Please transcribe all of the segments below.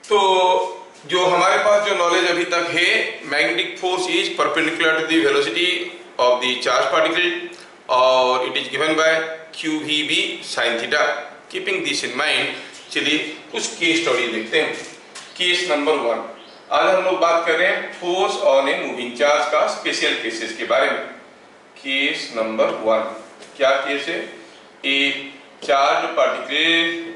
तो जो हमारे पास जो नॉलेज अभी तक है, magnetic force is perpendicular to the velocity of the charge particle और it is given by QVB sin theta. Keeping this in mind, चलिए कुछ केस स्टडी देखते हैं। केस नंबर 1, आज हम लोग बात कर रहे हैं force on A moving charge का स्पेशल केसेस के बारे में। केस नंबर 1 क्या केस है? A charge particle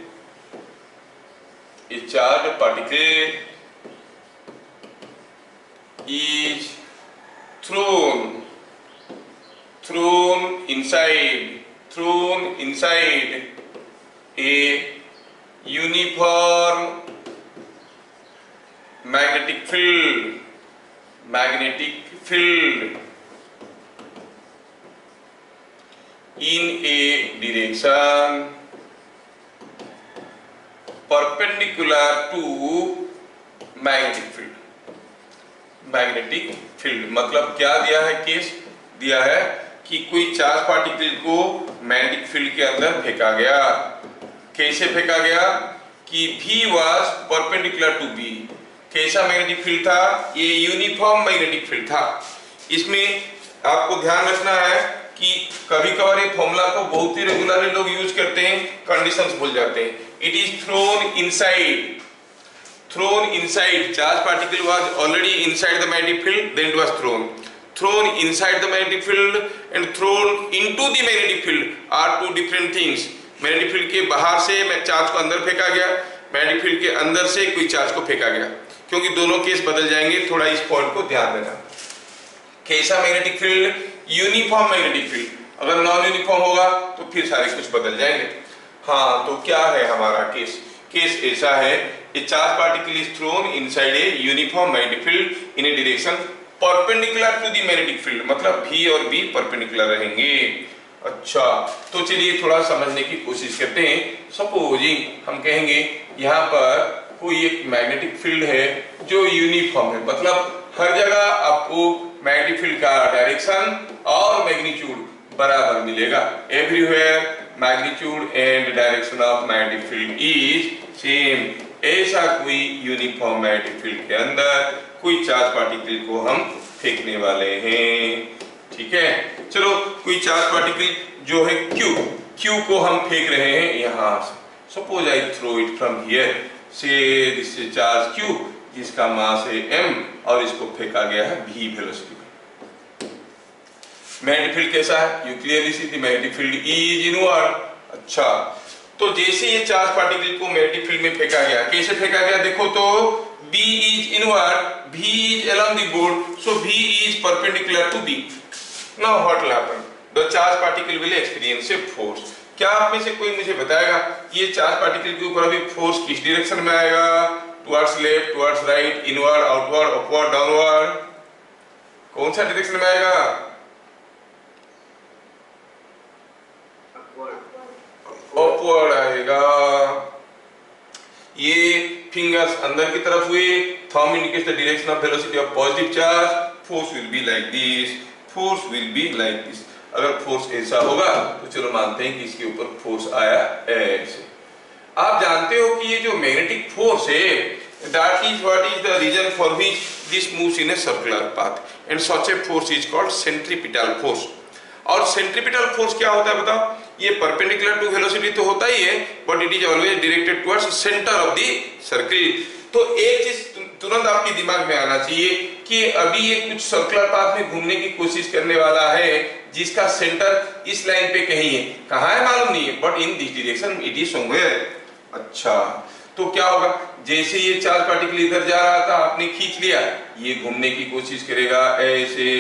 is thrown inside a uniform magnetic field in a direction perpendicular to magnetic field. मतलब क्या दिया है? केस दिया है कि कोई चार्ज पार्टिकल को मैग्नेटिक फील्ड के अंदर फेंका गया। कैसे फेंका गया? कि V was perpendicular to B। कैसा मैग्नेटिक फील्ड था? ये यूनिफॉर्म मैग्नेटिक फील्ड था। इसमें आपको ध्यान रखना है कि कभी कभार ये फॉर्मूला को बहुत ही रेगुलरली लोग यूज करते हैं, कंडीशंस भूल जाते हैं। It is throne inside, charge particle was already inside the magnetic field, then it was thrown inside the magnetic field and thrown into the magnetic field are two different things। Magnetic field के बाहर से charge को अंदर फेंका गया, magnetic field के अंदर से कोई चार्ज को फेंका गया, क्योंकि दोनों केस बदल जाएंगे। थोड़ा इस पॉइंट को ध्यान देना। कैसा magnetic field? Uniform magnetic field. अगर नॉन यूनिफॉर्म होगा तो फिर सारे कुछ बदल जाएंगे। हाँ, तो क्या है हमारा केस? केस ऐसा है, a charge particle is thrown inside a uniform magnetic field in a direction perpendicular to the magnetic field। मतलब V और B परपेंडिकुलर रहेंगे। अच्छा, तो चलिए थोड़ा समझने की कोशिश करते हैं। सपोजिंग हम कहेंगे यहाँ पर कोई एक मैग्नेटिक फील्ड है जो यूनिफॉर्म है, मतलब हर जगह आपको मैग्नेटिक फील्ड का डायरेक्शन और मैग्नीट्यूड बराबर मिलेगा। Everywhere magnitude and direction of magnetic field is same. ऐसा कोई यूनिफॉर्म मैग्नेटिक फील्ड के अंदर कोई चार्ज पार्टिकल को हम फेंकने वाले हैं। ठीक है, चलो कोई चार्ज पार्टिकल जो है Q को हम फेंक रहे हैं यहाँ से। Suppose I throw it from here, so this is charge Q जिसका मास है m और इसको फेंका गया है v वेलोसिटी में। मैग्नेटिक फील्ड कैसा है? You clearly see the magnetic field is inward. अच्छा, तो जैसे ये चार्ज पार्टिकल को मैग्नेटिक फील्ड में फेंका गया, कैसे फेंका गया? देखो तो B is inward, V is along the board, so V is perpendicular to B। Now what will happen? The charge particle will experience a force। क्या आप में से कोई मुझे बताएगा ये चार्ज पार्टिकल के ऊपर अभी फोर्स किस डायरेक्शन में आएगा? Towards left, towards right, inward, outward, upward, downward? कौन सा डायरेक्शन में आएगा? अपवर्ड आएगा। ये फिंगर्स अंदर की तरफ हुए, thumb indicates the direction of velocity of positive charge, force will be like this, force will be like this. अगर फोर्स ऐसा होगा तो चलो मानते हैं कि इसके ऊपर फोर्स आया ऐसे। आप जानते हो कि ये जो मैग्नेटिक फोर्स है, that is what is the reason for which this moves in a circular path and such a force is called centripetal force। और सेंट्रीपिटल फोर्स क्या होता है बताओ? ये परपेंडिकुलर टू वेलोसिटी तो होता ही है, but it is always directed towards centre of the circle. तो एक चीज तुरंत आपके दिमाग में आना चाहिए कि अभी ये कुछ सर्कुलर पाथ में घूमने की कोशिश करने वाला है जिसका सेंटर इस लाइन पे कहीं है। कहाँ है मालूम नहीं है, but in this direction it is somewhere. अच्छा, तो क्या होगा? जैसे ये चार्ज पार्टिकल इधर जा रहा था, आपने खींच लिया, ये घूमने की कोशिश करेगा ऐसे।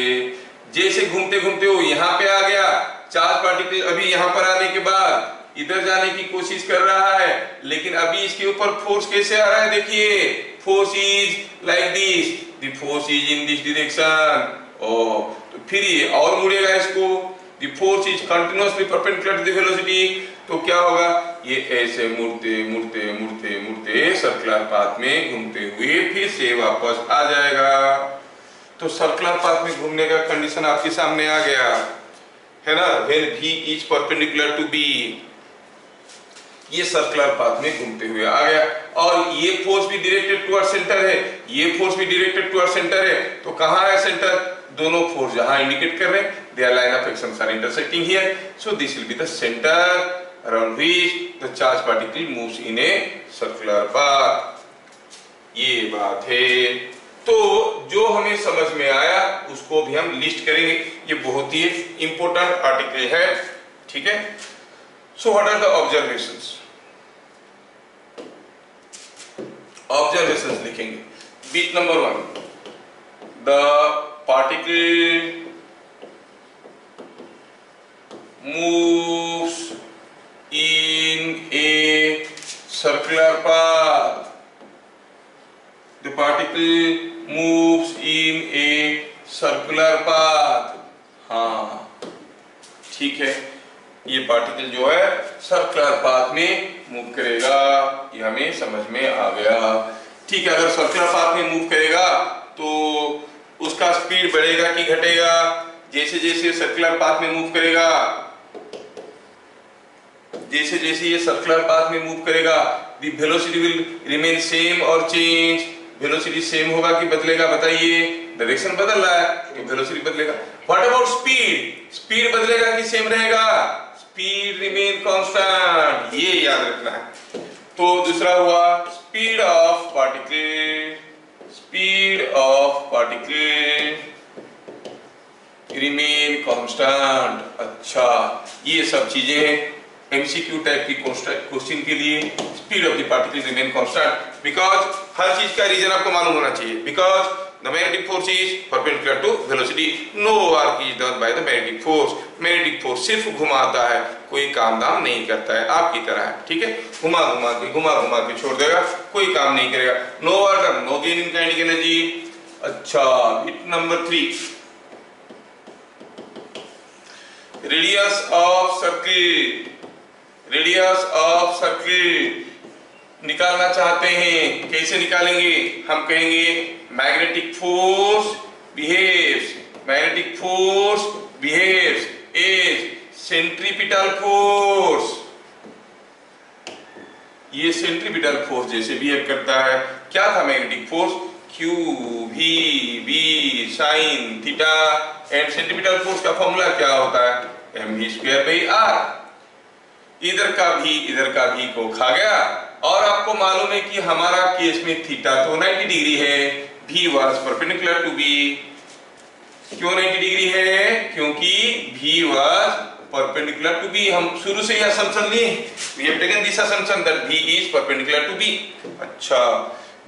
जैसे घूमते घूमते वो यहाँ पे आ गया, चार्ज पार्टिकल अभी यहाँ पर आने के बाद इधर जाने की कोशिश कर रहा है, लेकिन अभी इसके ऊपर फोर्स कैसे आ रहा है? देखिए, force is like this, the force is in this direction. ओ, तो फिर ये और मुड़ेगा इसको, the force is continuously perpendicular to the velocity. तो क्या होगा? ये ऐसे मुड़ते मुड़ते मुड़ते मुड़ते सर्कुलर पाथ में घूमते हुए फिर से वापस आ जाएगा। तो सर्कुलर पाथ में घूमने का कंडीशन आपके सामने आ गया है ना, when V is perpendicular to B। ये सर्कुलर पाथ में घूमते हुए आ गया, और ये फोर्स भी डायरेक्टेड टुवर्ड सेंटर है, ये फोर्स भी डायरेक्टेड टुवर्ड सेंटर है। तो कहां है सेंटर? दोनों फोर्स जहां इंडिकेट कर रहे हैं, their line of actions are intersecting here, so this will be the center around which the charged particle moves in a circular path। ये बात है। तो जो हमें समझ में आया उसको भी हम लिस्ट करेंगे, ये बहुत ही इंपॉर्टेंट आर्टिकल है, ठीक है। So what are the observations? Observations लिखेंगे। Bit number 1, the particle moves in a circular path, the particle moves in a circular path। हाँ ठीक है, ये पार्टिकल जो है सर्कुलर पाथ में मूव करेगा, ये हमें समझ में आ गया, ठीक है। अगर सर्कुलर पाथ में मूव करेगा तो उसका स्पीड बढ़ेगा कि घटेगा? जैसे जैसे सर्कुलर पाथ में मूव करेगा, जैसे जैसे ये सर्कुलर पाथ में मूव करेगा, the velocity will remain same और चेंज। वेलोसिटी सेम होगा कि बदलेगा? बताइए, डायरेक्शन बदल रहा है तो वेलोसिटी बदलेगा। What about speed? स्पीड बदलेगा कि सेम रहेगा? स्पीड रिमेन कांस्टेंट, ये याद रखना है। तो दूसरा हुआ speed of particle, speed of particle remain constant. अच्छा, ये सब चीजें हैं एमसीक्यू टाइप की क्वेश्चन के लिए। Speed of the particle remain constant, because हर चीज का रीजन आपको मालूम होना चाहिए। Because the magnetic force is perpendicular to velocity, no work is done by the magnetic force. Magnetic force सिर्फ घुमाता है, कोई काम दाम नहीं करता है, आपकी तरह है, ठीक है। घुमा घुमा के छोड़ देगा, कोई काम नहीं करेगा। No work done, no gain in kinetic energy. अच्छा, bit number 3, radius of circle, radius of circle निकालना चाहते हैं, कैसे निकालेंगे? हम कहेंगे magnetic force behaves, magnetic force behaves as centripetal force. ये सेंट्रीपिटल फोर्स जैसे बिहेव करता है। क्या था magnetic force? Q V B sin theta, and centripetal force का फॉर्मूला क्या होता है? mv²/r। इधर का भी को खा गया, और आपको मालूम है कि हमारा केस में थीटा तो 90 डिग्री है, v was perpendicular to b। क्यों 90 डिग्री है? क्योंकि v was perpendicular to b। हम शुरू से ये असम्पशन लिए, we have taken this assumption that v is perpendicular to b। अच्छा,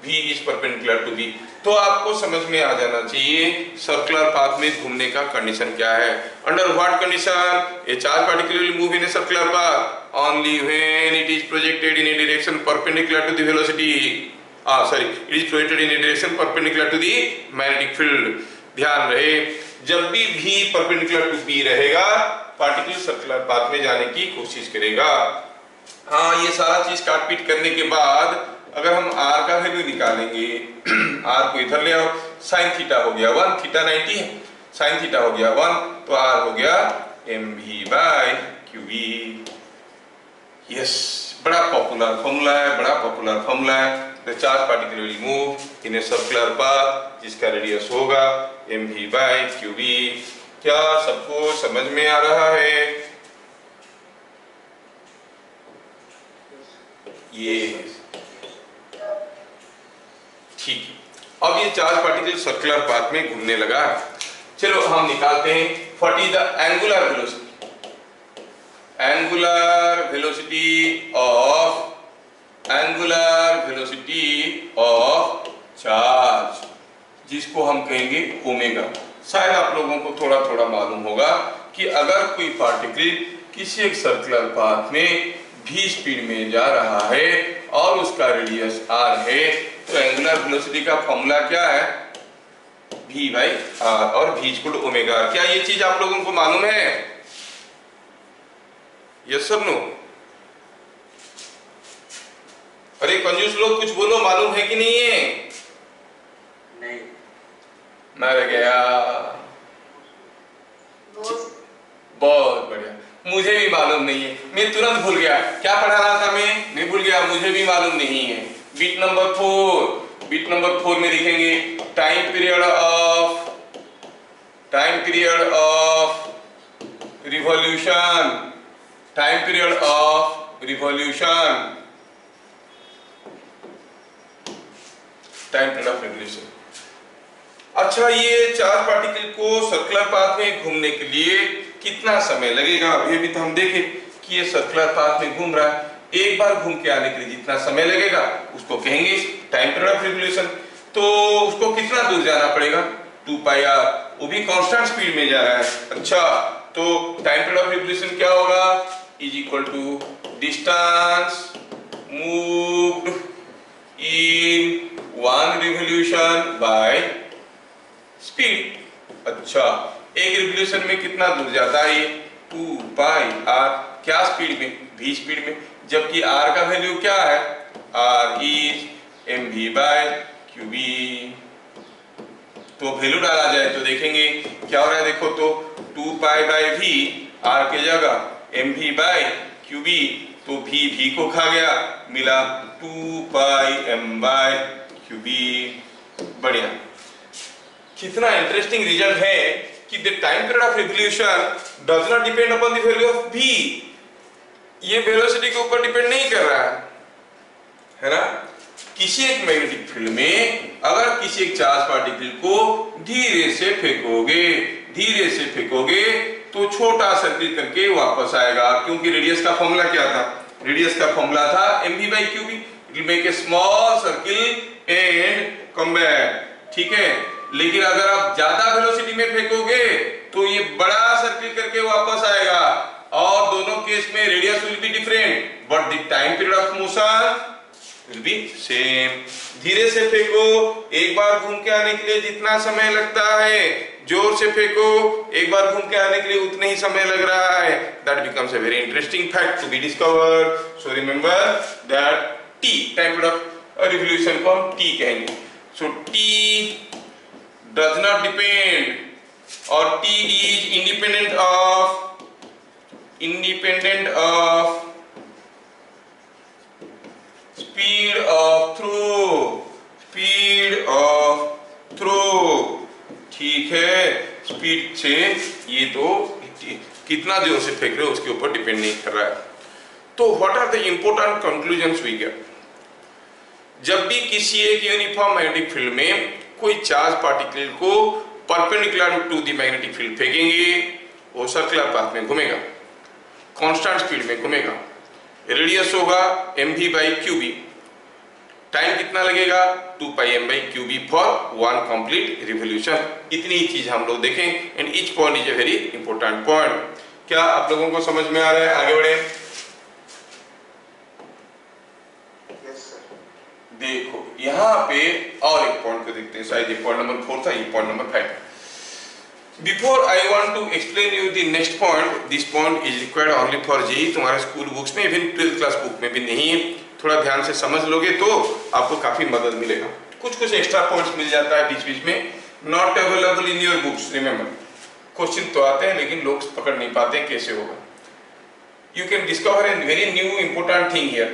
v is perpendicular to b, तो आपको समझ में आ जाना चाहिए सर्कुलर पाथ में घूमने का कंडीशन क्या है। Under what condition a charge particle will move in a circular path? Only when it is projected in a direction perpendicular to the velocity, it is projected in a direction perpendicular to the magnetic field. ध्यान रहे, जब भी v perpendicular to b रहेगा, particle circular path में जाने की कोशिश करेगा। हाँ, ये सारा चीज काट पीट करने के बाद अगर हम r का वैल्यू निकालेंगे, r को इधर ले आओ, sin थीटा हो गया 1, थीटा 90 है, sin थीटा हो गया 1, तो r हो गया mv/qv। यस, बड़ा पॉपुलर फॉर्मूला है, बड़ा पॉपुलर फॉर्मूला है। The charge particle will move in a circular path जिसका रेडियस होगा mv/qv। क्या सबको समझ में आ रहा है? ये ठीक है। अब ये चार्ज पार्टिकल सर्कुलर पाथ में घूमने लगा। चलो हम निकालते हैं what is the angular velocity, angular velocity of charge, जिसको हम कहेंगे ओमेगा। शायद आप लोगों को थोड़ा थोड़ा मालूम होगा कि अगर कोई पार्टिकल किसी एक सर्कुलर पाथ में v स्पीड में जा रहा है और उसका रेडियस r है, तो एंगुलर वेलोसिटी का फॉर्मूला क्या है? v/r, और v इक्वल टू ओमेगा। क्या ये चीज आप लोगों को मालूम है? Yes sir no? अरे कंजूस लोग कुछ बोलो, मालूम है कि नहीं है? नहीं। मर गया। बहुत बढ़िया। मुझे भी मालूम नहीं है, मैं तुरंत भूल गया क्या पढ़ा रहा था मैं भूल गया, मुझे भी मालूम नहीं है। बिट नंबर 4 में लिखेंगे time period of revolution, time period of revolution, time period of revolution. अच्छा, ये चार्ज पार्टिकल को सर्कुलर पाथ में घूमने के लिए कितना समय लगेगा, ये भी तो हम देखें कि ये सर्कुलर पाथ में घूम रहा है, एक बार घूम के आने के लिए जितना समय लगेगा उसको कहेंगे टाइम पीरियड ऑफ रिवॉल्यूशन। तो उसको कितना दूर जाना पड़ेगा, 2 पाई आर, वो भी कांस्टेंट स्पीड में जा रहा है। अच्छा, तो टाइम पीरियड ऑफ रिवॉल्यूशन क्या होगा, is equal to distance moved in 1 revolution by speed. अच्छा, एक रिवॉल्यूशन में कितना दूर जाता है ये, 2 पाई आर, क्या स्पीड में, v स्पीड में, जबकि r का वैल्यू क्या है, r is mv by qv। तो वैल्यू डाला जाए तो देखेंगे क्या हो रहा है, देखो तो 2 पाई बाय v, r के जगह mv बाय qv, तो v को खा गया, मिला 2 पाई m बाय qv। बढ़िया, कितना इंटरेस्टिंग रिजल्ट है कि the time period of revolution does not depend upon the value of v, ये वेलोसिटी के ऊपर डिपेंड नहीं कर रहा है ना। किसी एक मैग्नेटिक फील्ड में अगर किसी एक चार्ज पार्टिकल को धीरे से फेंकोगे तो छोटा सर्किल करके वापस आएगा, क्योंकि रेडियस का फॉर्मूला क्या था, रेडियस का फॉर्मूला था mv by qv, it will make a small circle and come back, ठीक है। लेकिन अगर आप ज्यादा वेलोसिटी में फेंकोगे तो ये बड़ा सर्किल करके वापस आएगा, और दोनों केस में radius will be different but the time period of motion will be same. धीरे से फेंको, एक बार घूम के आने के लिए जितना समय लगता है, जोर से फेंको, एक बार घूम के आने के लिए उतने ही समय लग रहा है। That becomes a very interesting fact to be discovered. So remember that t, time period of revolution को हम t कहेंगे। सो t does not depend, or t is independent of speed of throw, ठीक है। स्पीड से ये तो कितना जोर से फेंक रहे हो उसके ऊपर डिपेंड नहीं कर रहा है। तो what are the important conclusions we get, जब भी किसी एक यूनिफॉर्म मैग्नेटिक फील्ड में कोई चार्ज पार्टिकल को perpendicular to the magnetic field फेंकेंगे, वो सर्कुलर पाथ में घूमेगा, कांस्टेंट स्पीड में घूमेगा, रेडियस होगा mv by qv, टाइम कितना लगेगा 2 pi m by qv for 1 complete revolution. इतनी ही चीज हम लोग देखें, and each point is a very important point. क्या आप लोगों को समझ में आ रहा है, आगे बढ़े। देखो यहाँ पे और एक पॉइंट को देखते हैं, शायद ये पॉइंट नंबर 4 था, ये point number 5। Before I want to explain you the next point, this point is required only for JEE, तुम्हारे स्कूल बुक्स में, इवन 12th क्लास बुक में भी नहीं है। थोड़ा ध्यान से समझ लोगे तो आपको काफी मदद मिलेगा। कुछ एक्स्ट्रा पॉइंट्स मिल जाता है बीच बीच में, not available in your books. Remember, question तो आते हैं लेकिन लोग पकड़ नहीं पाते कैसे होगा। You can discover a very new important thing here.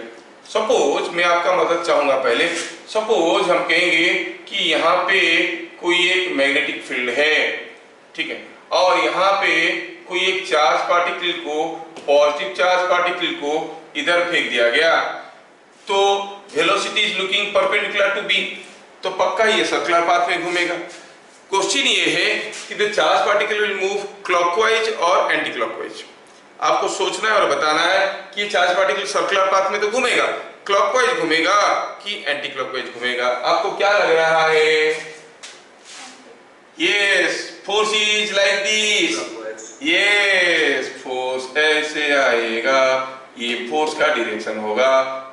Suppose मैं आपका मदद चाहूंगा, पहले सपोज हम कहेंगे कि यहाँ पे कोई एक मैग्नेटिक फील्ड है, ठीक है, और यहाँ पे कोई एक चार्ज पार्टिकल को, पॉजिटिव चार्ज पार्टिकल को इधर फेंक दिया गया, तो velocity is looking perpendicular to B, तो पक्का ये सर्कुलर पाथ में घूमेगा। क्वेश्चन ये है कि the charge particle will move clockwise और एंटी क्लॉकवाइज। आपको सोचना है और बताना है कि चार्ज पार्टिकल सर्कुलर पाथ में तो घूमेगा, क्लॉकवाइज घूमेगा कि एंटी क्लॉकवाइज घूमेगा। आपको क्या लग रहा है? Yes, force is like this. Yes, force ऐसे आएगा, ये फोर्स का डायरेक्शन होगा,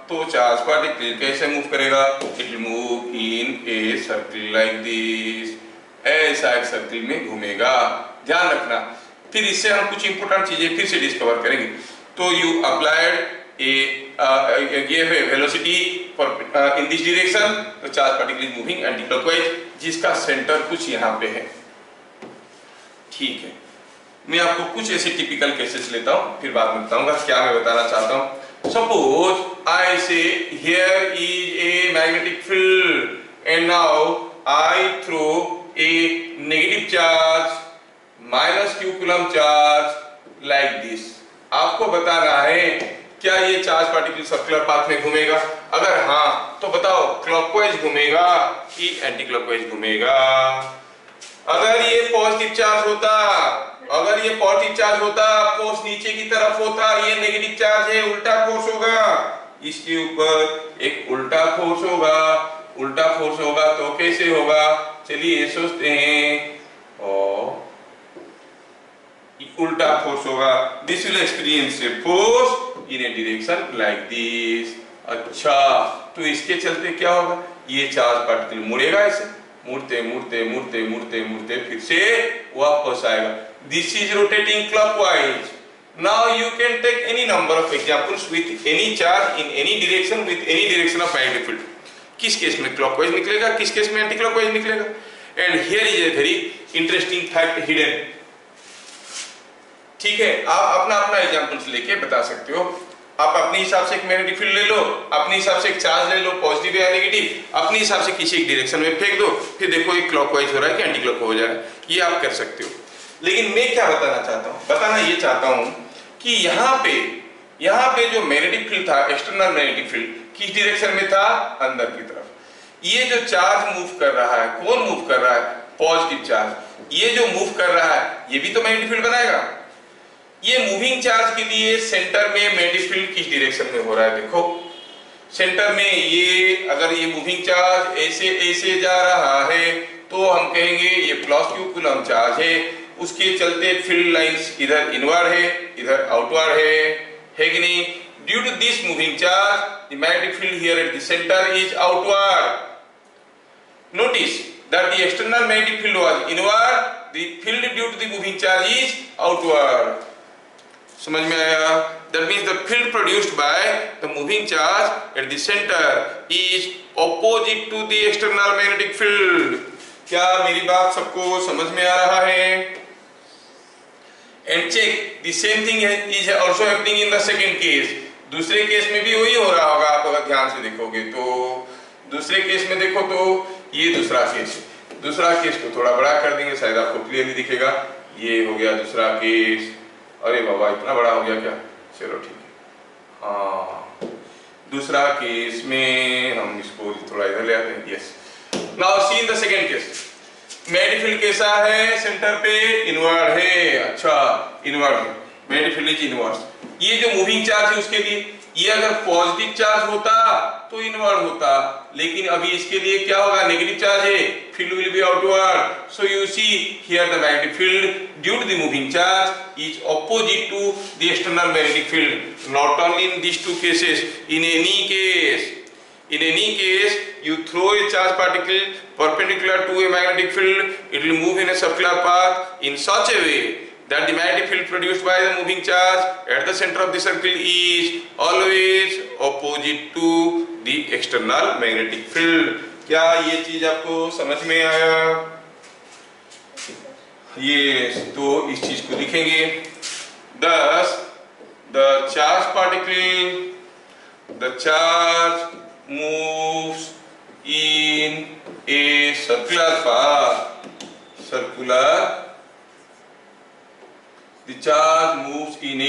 तो चार्ज पार्टिकल कैसे मूव करेगा? It will move in a circle like this, ऐसा एक सर्कल में घूमेगा। ध्यान रखना, फिर इससे हम कुछ इंपोर्टेंट चीजें फिर से डिस्कवर करेंगे। तो यू अप्लाइड ये वेलोसिटी इन दिस डायरेक्शन, तो charge particle is moving anti clockwise, जिसका सेंटर कुछ यहाँ पे है, ठीक है। मैं आपको कुछ ऐसे टिपिकल केसेस लेता हूं, फिर बाद में बताऊंगा क्या मैं बताना चाहता हूं। Suppose I say here is a magnetic field and now I throw a negative charge minus q coulomb charge like this. आपको बताना है क्या ये चार्ज पार्टिकल सर्कुलर पाथ में घूमेगा, अगर हाँ तो बताओ क्लॉकवाइज घूमेगा कि एंटी क्लॉकवाइज घूमेगा। अगर ये पॉजिटिव चार्ज होता, अगर ये पॉजिटिव चार्ज होता, फोर्स नीचे की तरफ होता, ये नेगेटिव चार्ज है, उल्टा फोर्स होगा, इसके ऊपर एक उल्टा फोर्स होगा। उल्टा फोर्स होगा तो कैसे होगा, चलिए सोचते हैं। और उल्टा फोर्स होगा, this will experience a force in a direction like this. अच्छा, तो इसके चलते क्या होगा, ये चार्ज पार्टिकल मुड़ेगा, ऐसे मुड़ते मुड़ते मुड़ते मुड़ते मुड़ते फिर से वापस आएगा। This is rotating clockwise. Now you can take any number of examples with any charge in any direction with any direction of magnetic field. किस केस में क्लॉकवाइज निकलेगा, किस केस में एंटी क्लॉकवाइज निकलेगा। And here is a very interesting fact hidden. ठीक है, आप अपना अपना एग्जांपल्स लेके बता सकते हो। आप अपने हिसाब से एक मैग्नेटिक फील्ड ले लो, अपने हिसाब से एक चार्ज ले लो, पॉजिटिव या नेगेटिव, अपने हिसाब से किसी एक डायरेक्शन में फेंक दो, फिर देखो ये क्लॉकवाइज हो रहा है कि एंटी क्लॉकवाइज हो जा रहा है, ये आप कर सकते हो। लेकिन मैं क्या बताना चाहता हूँ, बताना ये चाहता हूँ कि यहाँ पे जो मैग्नेटिक फील्ड था, एक्सटर्नल मैग्नेटिक फील्ड, किस डायरेक्शन में था, अंदर की तरफ। ये जो चार्ज मूव कर रहा है, कौन मूव कर रहा है, पॉजिटिव चार्ज। ये जो मूव कर रहा है ये भी तो मैग्नेटिक फील्ड बनाएगा। ये मूविंग चार्ज के लिए सेंटर में मैग्नेटिक फील्ड किस डायरेक्शन में हो रहा है, देखो सेंटर में ये, अगर ये मूविंग चार्ज ऐसे ऐसे जा रहा है तो हम कहेंगे ये प्लस q कूलम चार्ज है। उसके चलते फील्ड लाइंस इधर इनवर्ड है, इधर आउटवर्ड है कि नहीं। Due to this moving charge the magnetic field here at the centre is outward. Notice that the external magnetic field was inward, the field due to the moving charge is outward. समझ में आया? That means the field produced by the moving charge at the center is opposite to the external magnetic field. क्या मेरी बात सबको समझ में आ रहा है? And check the same thing is also happening in the second case. दूसरे case में भी वही हो रहा होगा, आप अगर ध्यान से देखोगे तो। दूसरे केस में देखो तो ये दूसरा केस है। दूसरा केस को थोड़ा बड़ा कर देंगे, शायद आपको क्लियरली दिखेगा। ये हो गया दूसरा केस। अरे बाबा इतना बड़ा हो गया क्या, चलो ठीक है। हाँ, दूसरा केस में हम इसको थोड़ा इधर ले आते हैं। Yes, now see in the second case. Magnetic field कैसा है, सेंटर पे इनवर्ड है। अच्छा, इनवर्ड है, मैग्नेटिक फील्ड इज इनवर्ड। ये जो मूविंग चार्ज है उसके लिए, ये अगर पॉजिटिव चार्ज होता तो इनवर्ड होता, लेकिन अभी इसके लिए क्या होगा, नेगेटिव चार्ज है, field will be outward. So you see here the magnetic field due to the moving charge is opposite to the external magnetic field. Not only in this two cases, in any case you throw a charge particle perpendicular to a magnetic field, it will move in a circular path in such a way that the magnetic field produced by the moving charge at the center of the circle is always opposite to the external magnetic field. क्या ये चीज आपको समझ में आया? ये तो इस चीज को लिखेंगे। Thus the charge moves in a circular path. The charge moves in a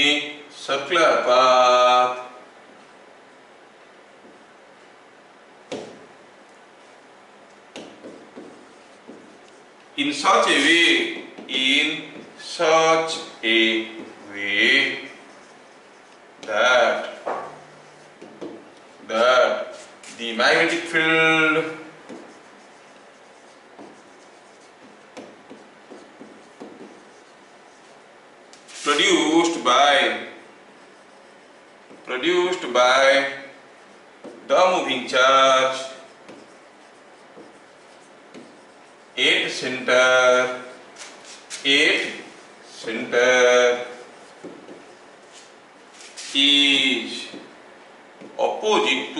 circular path. In such a way that the magnetic field produced by the moving charge at center is opposite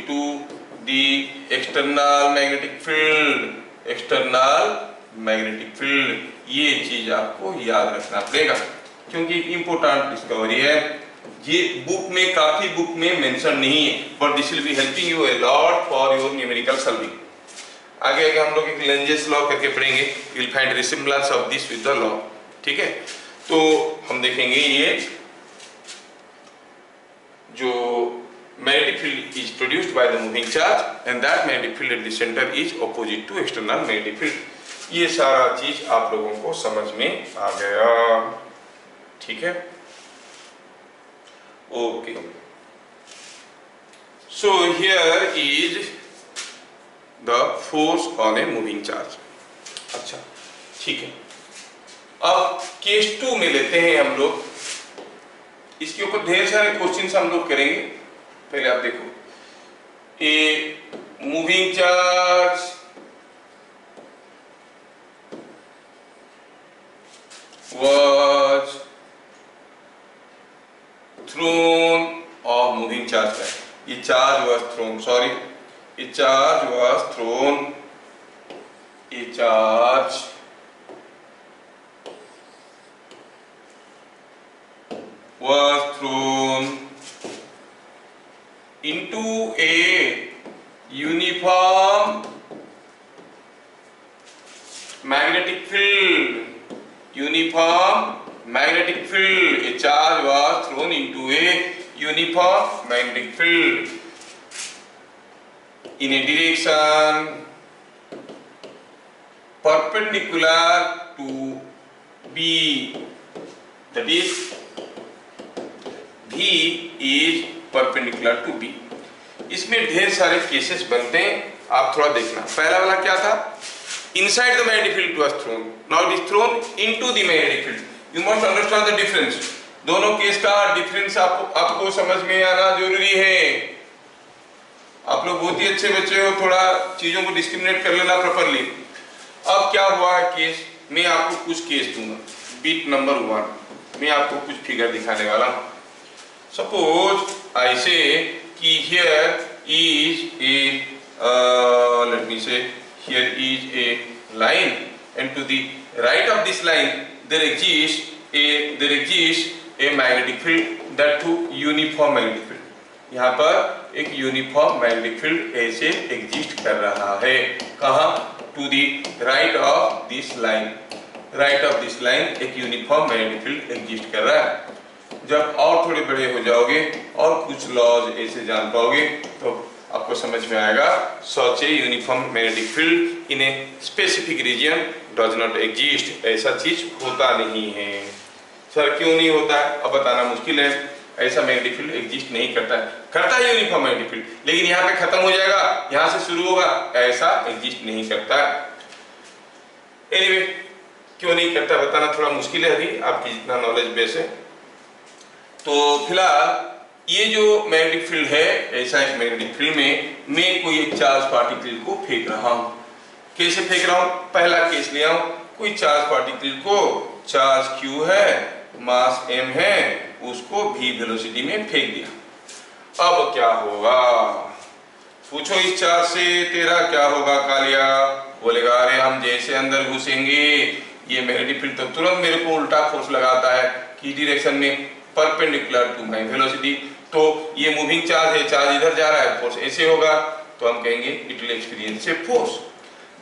to the external magnetic field. External magnetic field. ये चीज आपको याद रखना पड़ेगा क्योंकि important discovery है। ये book में, काफी बुक में मेंशन नहीं है, but this will be helping you a lot for your numerical solving. आगे आगे हम लोग एक लेंजेस लॉ करके पढ़ेंगे, you will find resemblance of this with the law. ठीक है, तो हम देखेंगे ये जो magnetic field is produced by the moving charge and that magnetic field at the center is opposite to external magnetic field। ये सारा चीज आप लोगों को समझ में आ गया। ठीक है, okay. So here is the force on a moving charge। अच्छा, ठीक है। अब केस 2 में लेते हैं हम लोग, इसके ऊपर ढेर सारे क्वेश्चंस हम लोग करेंगे। पहले आप देखो, a moving charge was thrown of moving charge है, ये चार्ज was thrown, सॉरी, ये चार्ज was thrown, ये charge was thrown into a uniform magnetic field, uniform magnetic field, a charge was thrown into a uniform magnetic field in a direction perpendicular to B, that is V is perpendicular to B। इसमें ढेर सारे cases बनते हैं, आप थोड़ा देखना। पहला वाला क्या था, inside the magnetic field it was thrown, now it is thrown into the magnetic field। You must understand the difference। दोनों केस का डिफरेंस आपको समझ में आना जरूरी है। आप लोग बहुत ही अच्छे बच्चे हो, थोड़ा चीजों को डिस्क्रिमिनेट कर लेना प्रॉपरली। अब क्या हुआ है केस, मैं आपको कुछ केस दूंगा। बिट नंबर 1 मैं आपको कुछ फिगर दिखाने वाला हूं। Suppose I say कि here is a let me say here is a line and to the right of this line there exists a magnetic field, that too uniform magnetic field। यहाँ पर एक uniform magnetic field ऐसे exist कर रहा है। कहाँ, to the right of this line, right of this line एक uniform magnetic field exist कर रहा है। जब और थोड़े बड़े हो जाओगे और कुछ लॉज ऐसे जान पाओगे तो आपको समझ में आएगा, such a uniform magnetic field in a specific region does not exist. ऐसा चीज होता नहीं है। सर क्यों नहीं होता है, अब बताना मुश्किल है। ऐसा मैग्नेटिक फील्ड एग्जिस्ट नहीं करता है, करता है यूनिफॉर्म मैग्नेटिक फील्ड, लेकिन यहाँ पे खत्म हो जाएगा, यहाँ से शुरू होगा, ऐसा एग्जिस्ट नहीं करता। एनीवे, क्यों नहीं करता बताना थोड़ा मुश्किल है अभी, आपकी जितना नॉलेज बेस है। तो फिलहाल ये जो मैग्नेटिक फील्ड है, ऐसा एक मैग्नेटिक फील्ड में मैं कोई एक चार्ज पार्टिकल को फेंक रहा हूं। कैसे फेंक रहा हूं, पहला केस ले आऊं, कोई चार्ज पार्टिकल को, चार्ज Q है, मास M है, उसको V वेलोसिटी में फेंक दिया। अब क्या होगा, पूछो इस चार्ज से तेरा क्या होगा कालिया, बोलेगा अरे हम जैसे अंदर घुसेंगे ये मैग्नेटिक फील्ड तो तुरंत मेरे को उल्टा फोर्स लगाता है, किस डायरेक्शन में, परपेंडिकुलर टू माय वेलोसिटी। तो ये मूविंग चार्ज है, चार्ज इधर जा रहा है, फोर्स ऐसे होगा, तो हम कहेंगे it will experience a force.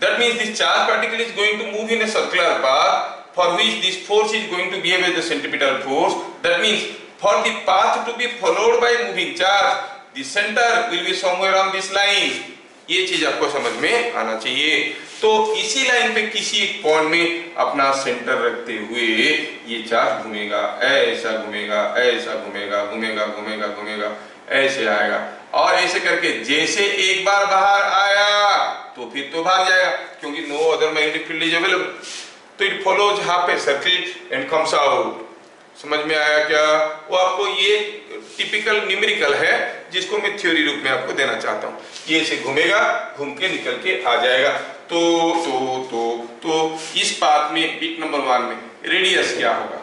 That means this charge particle is going to move in a circular path for which this force is going to behave as the centripetal force। That means for the path to be followed by moving charge, the center will be somewhere on this line। ये चीज आपको समझ में आना चाहिए। तो इसी line पे किसी एक पॉइंट में अपना सेंटर रखते हुए ये चार्ज घूमेगा, ऐसा घूमेगा, ऐसा घूमेगा, घूमेगा घूमेगा घूमेगा, ऐसे आएगा, और ऐसे करके जैसे एक बार बाहर आया तो फिर तो भाग जाएगा, क्योंकि no other magnetic field is available. तो it follows half a circle and comes out. समझ में आया क्या? वो आपको ये टिपिकल न्यूमेरिकल है जिसको मैं थ्योरी रूप में आपको देना चाहता हूँ। ये ऐसे घूमेगा, घूम के निकल के आ जाएगा। तो इस पाथ में बिट नंबर 1 में रेडियस क्या होगा,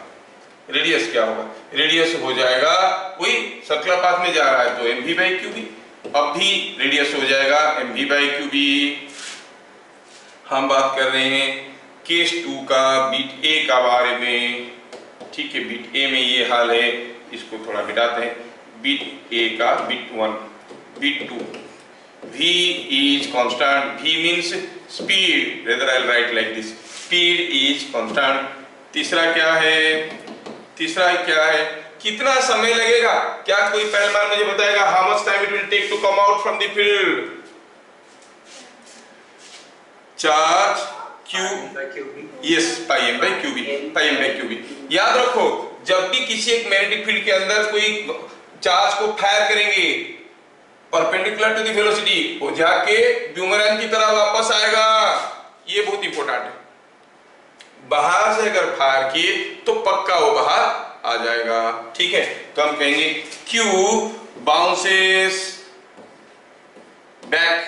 रेडियस क्या होगा, रेडियस हो जाएगा, वही सर्कुलर पाथ में जा रहा है तो mv/qb। अब भी रेडियस हो जाएगा mv/qb। हम बात कर रहे हैं केस 2 का बीट ए का बारे में। ठीक है, बीट ए में ये हाल है, इसको थोड़ा मिटाते हैं। बीट ए का beat 1, beat 2, v is constant, v means speed, rather I'll write like this, speed is constant। तीसरा क्या है, तीसरा क्या है, कितना समय लगेगा? क्या कोई पहलवान मुझे बताएगा how much time it will take to come out from the field? Charge q, yes, pi m by qb, pi m by qb। याद रखो, जब भी किसी एक मैग्नेटिक फील्ड के अंदर कोई चार्ज को फायर करेंगे परपेंडिकुलर टू द वेलोसिटी, वो जाके ब्यूमरैंग की तरह वापस आएगा। ये बहुत इंपॉर्टेंट है। बाहर से अगर फायर किए तो पक्का वो बाहर आ जाएगा। ठीक है, तो हम कहेंगे Q bounces back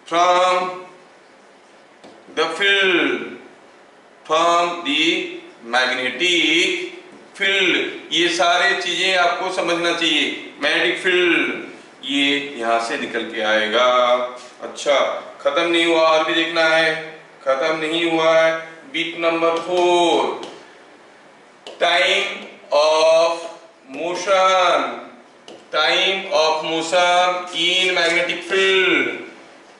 from the field, from the magnetic field. ये सारे चीजें आपको समझना चाहिए। मैग्नेटिक फील्ड ये यहां से निकल के आएगा। अच्छा, खत्म नहीं हुआ, और भी देखना है, खत्म नहीं हुआ है। Beat number 4, time of motion, time of motion in magnetic field,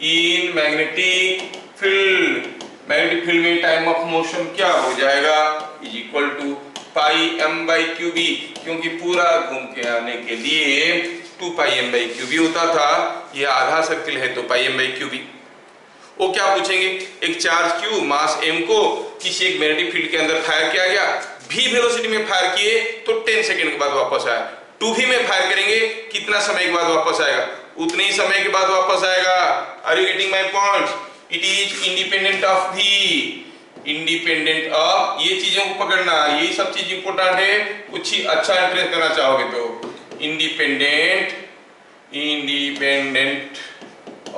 in magnetic field. Magnetic field में टाइम ऑफ मोशन क्या हो जाएगा? Is equal to pi m by Q B, क्योंकि पूरा घूम के आने के लिए 2 pi m by Q B होता था। ये आधा सर्किल है तो pi m by Q B. वो क्या पूछेंगे, एक चार्ज q मास m को किसी एक मैग्नेटिक फील्ड के अंदर फायर किया गया, v वेलोसिटी में फायर किए तो 10 सेकंड के बाद वापस आया। 2v में फायर करेंगे, कितना समय के बाद वापस आएगा? उतने ही समय के बाद वापस आएगा। Are you getting my points? It is independent of v, independent of, ये चीजों को पकड़ना, ये सब चीज इंपोर्टेंट है। कुछ ही अच्छा इंटरेस्ट करना चाहोगे तो इंडिपेंडेंट, इंडिपेंडेंट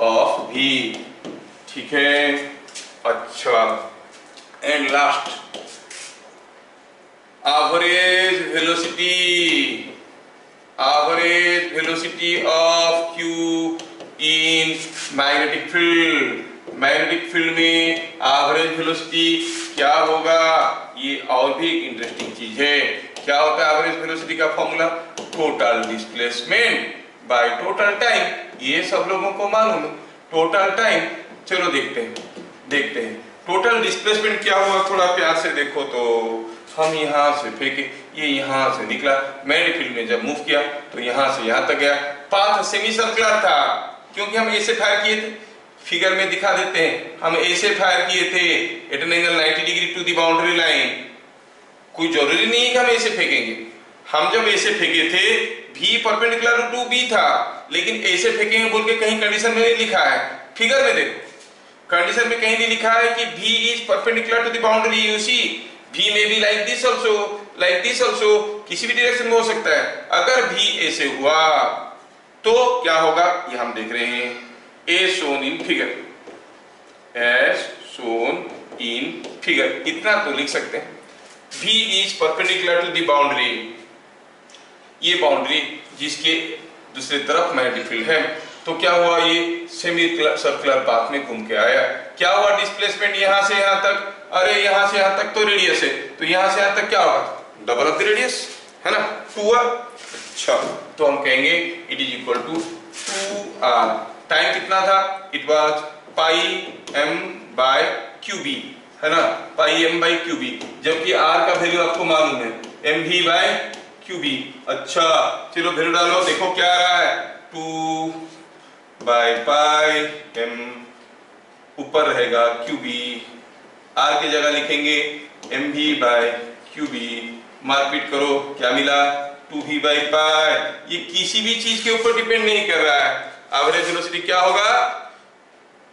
ऑफ v। ठीक है, अच्छा, and last, average velocity, average velocity of q in magnetic field. Magnetic field में एवरेज वेलोसिटी क्या होगा? ये और भी इंटरेस्टिंग चीज है। क्या होता है एवरेज वेलोसिटी का formula? Total displacement by total time. ये सब लोगों को मालूम है, टोटल टाइम। चलो देखते हैं, देखते हैं टोटल डिस्प्लेसमेंट क्या हुआ। थोड़ा प्यार से देखो तो, हम यहां से फेंके, ये यहां से निकला, मैग्नेटिक फील्ड में जब मूव किया तो यहां से यहां तक गया। पाथ सेमी सर्कुलर था, क्योंकि हम ऐसे फायर किए थे। फिगर में दिखा देते हैं, हम ऐसे फायर किए थे at an angle 90 degree to the boundary line. कोई जरूरी नहीं है कि हम ऐसे फेंकेंगे। हम जब ऐसे फेंके थे v परपेंडिकुलर टू b था, लेकिन ऐसे फेंकेंगे बोल के कहीं कंडीशन में नहीं लिखा है। फिगर में देखो, कंडीशन में कहीं नहीं लिखा है कि v is perpendicular to the boundary. You see v में भी like this also, like this also, किसी भी डायरेक्शन में हो सकता है। अगर v ऐसे हुआ तो क्या होगा, ये हम देख रहे हैं, as shown in figure, as shown in figure। इतना तो लिख सकते हैं, v is perpendicular to the boundary, ये बाउंड्री जिसके दूसरे तरफ मैग्नेटिक फील्ड है। तो क्या हुआ, ये सेमी सर्कुलर पाथ में घूम के आया। क्या हुआ डिस्प्लेसमेंट यहां से यहां तक? अरे यहां से यहां तक तो रेडियस है, तो यहां से यहां तक क्या होगा? डबल ऑफ द रेडियस, है ना, 2r। अच्छा, तो हम कहेंगे it is equal to 2r। Time कितना था? It was pi m by qb, है ना, पाई m बाय qb, जबकि r का वैल्यू आपको मालूम है mv बाय qb। अच्छा, चलो वैल्यू डालो, देखो क्या आ रहा है, 2 बाय पाई m, ऊपर रहेगा qb, r की जगह लिखेंगे mv बाय qb। मारपीट करो, क्या मिला? 2v by pi. ये किसी भी चीज के ऊपर डिपेंड नहीं कर रहा है। एवरेज वेलोसिटी क्या होगा?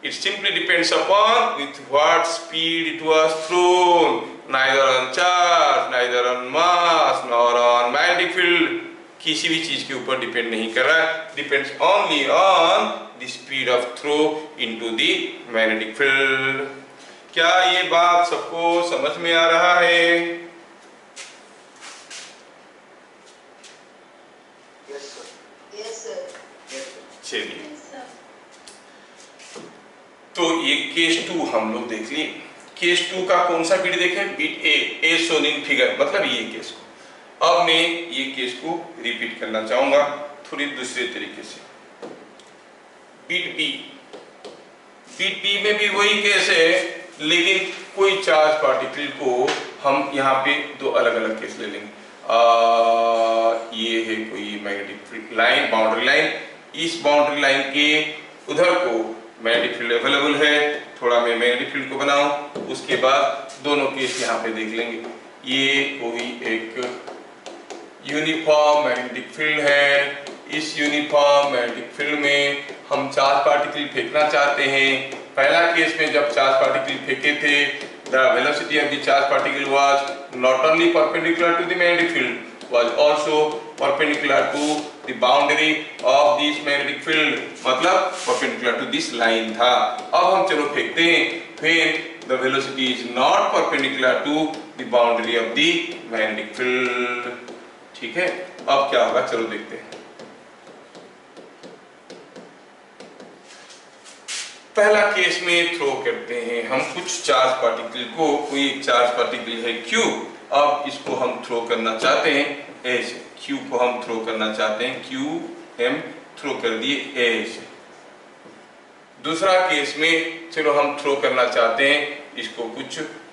It simply depends upon with what speed it was thrown, neither on charge, neither on mass, nor on magnetic field। किसी भी चीज के ऊपर डिपेंड नहीं कर रहा है, depends only on the speed of throw into the magnetic field। क्या ये बात सबको समझ में आ रहा है? चलिए, तो ये केस 2 हम लोग देख लिए। केस 2 का कौन सा बिट देखें? Bit A shown in figure, मतलब ये केस को। अब मैं ये केस को रिपीट करना चाहूंगा थोड़ी दूसरे तरीके से। बिट बी में भी वही केस है, लेकिन कोई चार्ज पार्टिकल को हम यहाँ पे दो अलग अलग केस ले लेंगे। ये है कोई मैग्नेटिक लाइन, बाउंड्री लाइन। इस बाउंड्री लाइन के उधर को मैग्नेटिक फील्ड अवेलेबल है, थोड़ा मैं मैग्नेटिक फील्ड को बनाऊं, उसके बाद दोनों केस यहाँ पे देख लेंगे। ये कोई एक यूनिफॉर्म मैग्नेटिक फील्ड है, इस यूनिफॉर्म मैग्नेटिक फील्ड में हम चार्ज पार्टिकल फेंकना चाहते हैं। पहला केस में जब चार्ज पार्टिकल फेंके थे, the velocity of the charge particle was not only perpendicular to the magnetic field, was also perpendicular to the boundary of this magnetic field, मतलब perpendicular to this line था। अब हम चलो फेंकते हैं, when the velocity is not perpendicular to the boundary of the magnetic field। ठीक है, अब क्या होगा चलो देखते हैं। पहला केस में थ्रो करते हैं हम कुछ चार्ज पार्टिकल को, कोई एक चार्ज पार्टिकल है Q, अब इसको हम थ्रो करना चाहते हैं ऐसे, Q को हम थ्रो करना चाहते हैं, Q हम थ्रो कर दिए ऐसे। दूसरा केस में चलो हम थ्रो करना चाहते हैं इसको कुछ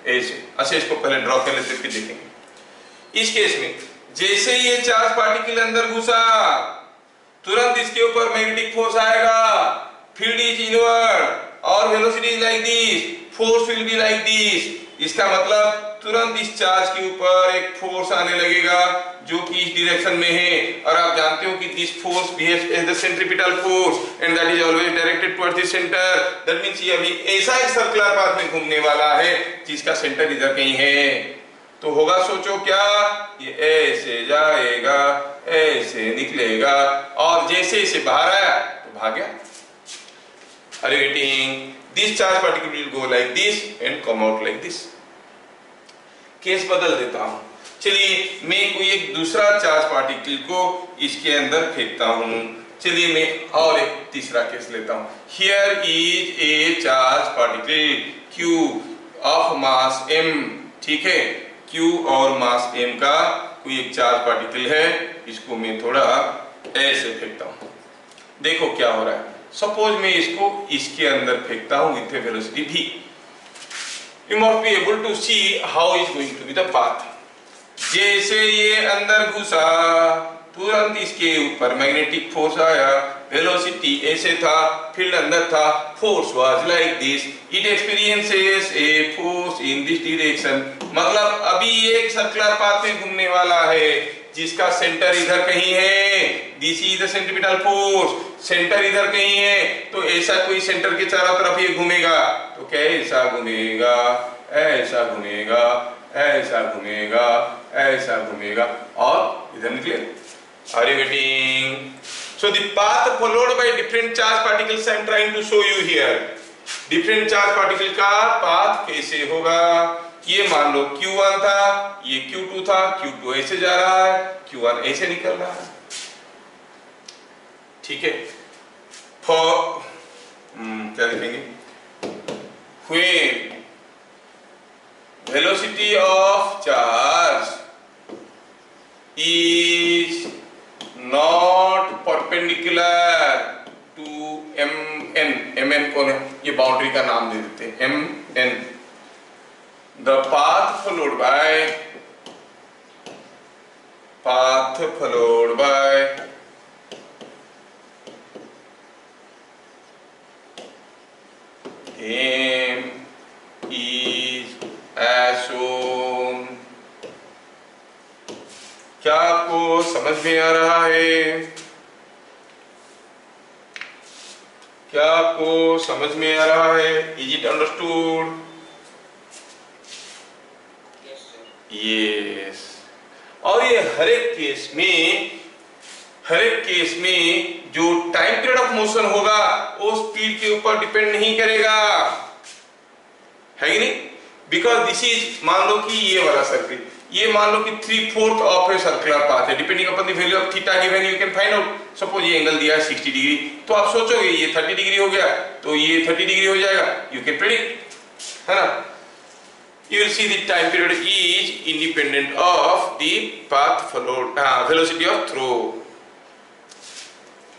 ऐसे। अच्छा, इसको पहले ड्रॉ कर लेते फिर देखेंगे। इस केस में जैसे ये चार्ज पार्टिकल अंदर घुसा, तुरंत इसके ऊपर मैग्नेटिक फोर्स आएगा, फील्ड इज इनवर्ड और velocity is like this, force will be like this. इसका मतलब तुरंत इस चार्ज के ऊपर एक फोर्स आने लगेगा जो कि इस डायरेक्शन में है, और आप जानते हो कि this force behaves as the centripetal force and that is always directed towards the centre. That means ये अभी ऐसा एक सर्कुलर पाथ में घूमने वाला है जिसका सेंटर इधर कहीं है। तो होगा, सोचो क्या, ये ऐसे जाएगा, ऐसे निकलेगा, और जैसे इसे बाहर आया तो भाग गया। Are you getting? This charge particle will go like this and come out like this. Case बदल देता हूं। चलिए मैं कोई एक दूसरा चार्ज पार्टिकल को इसके अंदर फेंकता हूं। चलिए मैं और एक तीसरा केस लेता हूं। Here is a charge particle Q of mass m, ठीक है, Q और मास m का कोई एक चार्ज पार्टिकल है, इसको मैं थोड़ा ऐसे फेंकता हूं। देखो क्या हो रहा है। सपोज मैं इसको इसके अंदर फेंकता हूं with velocity v, you must be able to see how is going to be the path। जैसे ये अंदर घुसा, तुरंत इसके ऊपर मैग्नेटिक फोर्स आया, वेलोसिटी ऐसे था, फील्ड अंदर था, force was like this, it experiences a force in this direction. मतलब अभी ये एक सर्कुलर पाथ में घूमने वाला है जिसका सेंटर इधर कहीं है, this is the centripetal force, centre इधर कहीं है, तो ऐसा कोई सेंटर के चारों तरफ ये घूमेगा, तो कैसा घूमेगा, ऐसा घूमेगा, ऐसा घूमेगा, ऐसा घूमेगा और इधर निकले। Are you getting? So the path followed by different charge particles I am trying to show you here. Different charge particle का path कैसे होगा? ये मान लो Q1 था, ये Q2 था, Q2 ऐसे जा रहा है, Q1 ऐसे निकल रहा है, ठीक है। क्या लिखेंगे? When velocity of charge is not perpendicular to mn, mn कौन है? ये बाउंड्री का नाम दे देते हैं mn। The path followed by m is as shown। क्या आपको समझ में आ रहा है? क्या आपको समझ में आ रहा है? Is it understood? Yes। और ये हर एक केस में जो टाइम पीरियड ऑफ मोशन होगा वो स्पीड के ऊपर डिपेंड नहीं करेगा, है कि नहीं? बिकॉज दिस इज, मान लो कि ये वाला सर्किट, ये मान लो कि 3/4 ऑफ ए सर्कुलर पाथ है, depending upon the value of theta given you can find out. Suppose ये एंगल दिया है 60 डिग्री, तो आप सोचोगे ये 30 डिग्री हो गया तो ये 30 डिग्री हो जाएगा, यू कैन प्रेडिक्ट, है ना। You will see the time period is independent of the path followed, velocity of throw।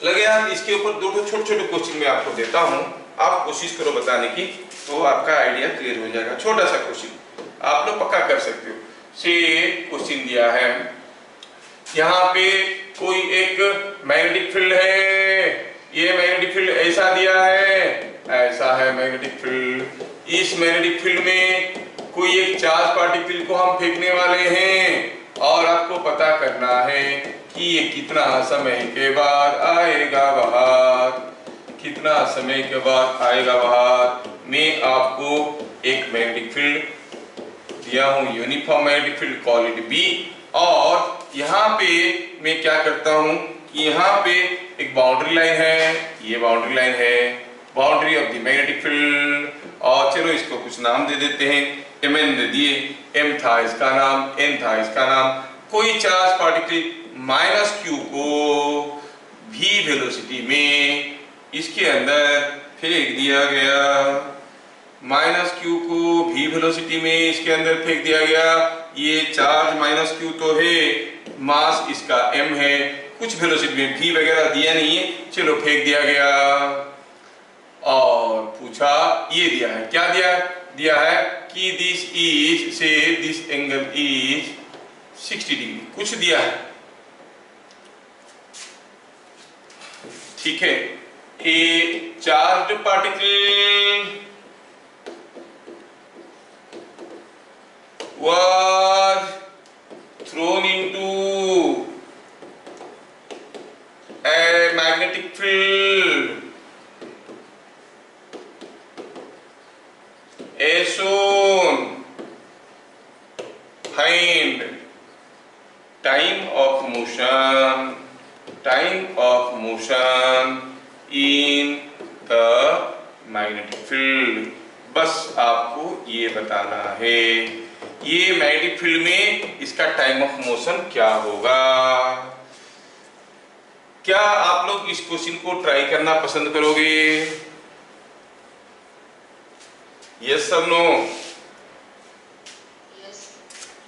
लगे यार, इसके ऊपर दो छोटे छोटे क्वेश्चन मैं आपको देता हूं, आप कोशिश करो बताने की, तो आपका आइडिया क्लियर हो जाएगा। छोटा सा क्वेश्चन आप लोग पक्का कर सकते हो। से क्वेश्चन दिया है, यहाँ पे कोई एक मैग्नेटिक फील्ड है, ये मैग्नेटिक फील्ड ऐसा दिया है, ऐसा है मैग्नेटिक फील्ड। इस मैग्नेटिक फील्ड में कोई एक चार्ज पार्टिकल को हम फेंकने वाले हैं और आपको पता करना है कि ये कितना समय के बाद आएगा बाहर, कितना समय के बाद आएगा बाहर। मैं आपको एक मैग्नेटिक फील्ड दिया हूं, uniform magnetic field, call it be, और यहाँ पे मैं क्या करता हूं कि यहाँ पे एक बाउंड्री लाइन है, ये बाउंड्री लाइन है, boundary of the magnetic field, और चलो इसको कुछ नाम दे देते हैं, mn दे दिए, m था इसका नाम, n था इसका नाम। कोई चार्ज पार्टिकल माइनस q को v वेलोसिटी में इसके अंदर फेंक दिया गया, माइनस q को v वेलोसिटी में इसके अंदर फेंक दिया गया। ये चार्ज माइनस q तो है, मास इसका m है, कुछ वेलोसिटी में v वगैरह दिया नहीं है, चलो फेंक दिया गया। और पूछा, ये दिया है, क्या दिया है कि दिस इज, से दिस एंगल इज 60 डिग्री, कुछ दिया है, ठीक है। A charge particle was thrown into a magnetic field as shown, find time of motion in the magnetic field। बस आपको ये बताना है, ये मैग्नेटिक फील्ड में इसका टाइम ऑफ मोशन क्या होगा। क्या आप लोग इस क्वेश्चन को ट्राई करना पसंद करोगे? यस और नो?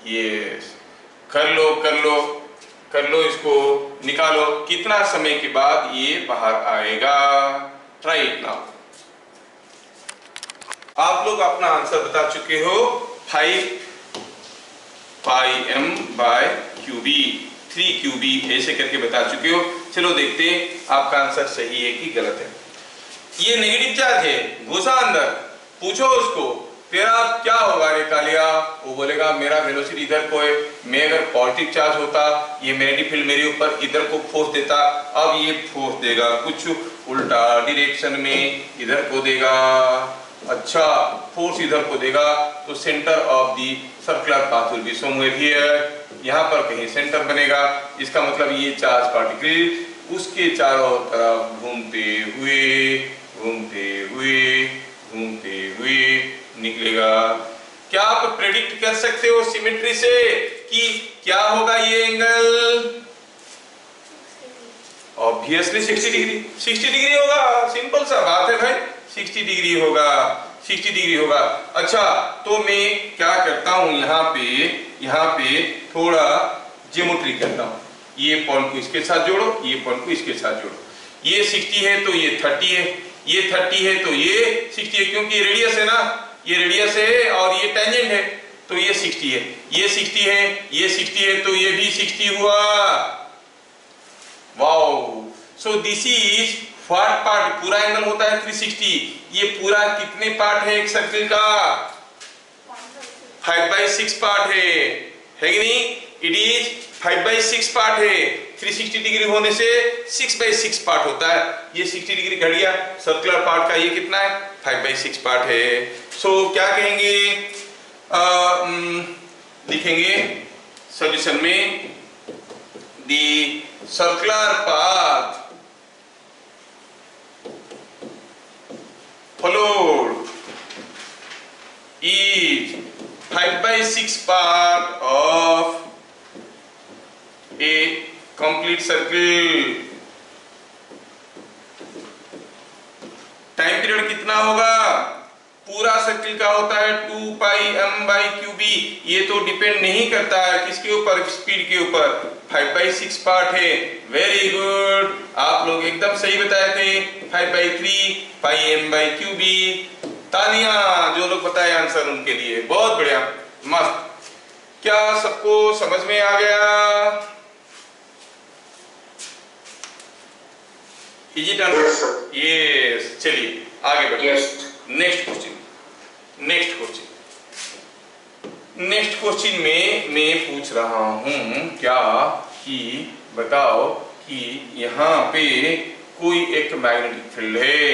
यस। कर लो इसको, निकालो कितना समय के बाद ये बाहर आएगा। Try it now. आप लोग अपना आंसर बता चुके हो, 5 πm बाय QB, 3 QB ऐसे करके बता चुके हो। चलो देखते हैं आपका आंसर सही है कि गलत है। ये नेगेटिव चार्ज है, घुसा अंदर, पूछो उसको तेरा क्या होगा रे कालिया, वो बोलेगा मेरा वेलोसिटी इधर को है। मैं अगर पॉजिटिव चार्ज होता, ये मैग्नेटिक फील्ड मेरे ऊपर इधर को फोर्स देता, अब ये फोर्स देगा कुछ उल्टा डायरेक्शन में, इधर को देगा। अच्छा, फोर्स इधर को देगा तो centre of the circular path will be somewhere here, यहाँ पर कहीं सेंटर बनेगा। इसका मतलब ये चार्ज पार्टिकल उसके चारों तरफ घूमते हुए निकलेगा। क्या आप प्रेडिक्ट कर सकते हो सिमेट्री से कि क्या होगा ये एंगल? ऑब्वियसली 60 डिग्री होगा, सिंपल सा बात है भाई, 60 डिग्री होगा। अच्छा, तो मैं क्या करता हूं, यहाँ पे थोड़ा ज्योमेट्री करता हूं। ये पॉइंट को इसके साथ जोड़ो, ये पॉइंट को इसके साथ जोड़ो। ये 60 है तो ये 30 है, ये 30 है तो ये 60 है, क्योंकि ये रेडियस है ना, ये रेडियस है और ये टेंजेंट है, तो ये 60 है, ये 60 है, ये 60 है, तो ये भी 60 हुआ। Wow, so this is what part, पूरा एंगल होता है 360। ये पूरा कितने पार्ट है एक सर्कल का? 5/6 पार्ट है कि नहीं? इट इज 5/6 पार्ट है। 360 डिग्री होने से 6/6 पार्ट होता है। ये 60 डिग्री घट गया, सर्कुलर पार्ट का ये कितना है? 5/6 पार्ट है। सो क्या कहेंगे, लिखेंगे सॉल्यूशन में, the circular path followed is 5/6 6 part of a complete circle. Time period कितना होगा? पूरा सर्किल का होता है 2 pi m by Q B. ये तो डिपेंड नहीं करता है किसके ऊपर, स्पीड के ऊपर। 5/6 पार्ट है। वेरी गुड, आप लोग एकदम सही बताए थे। 5/3 पाई m बाई क्यू बी। तालियां जो लोग बताए आंसर उनके लिए, बहुत बढ़िया, मस्त। क्या सबको समझ में आ गया? Is it understood? यस, चलिए आगे बढ़िए। नेक्स्ट क्वेश्चन में मैं पूछ रहा हूं क्या कि बताओ कि यहां पे कोई एक मैग्नेटिक फील्ड है।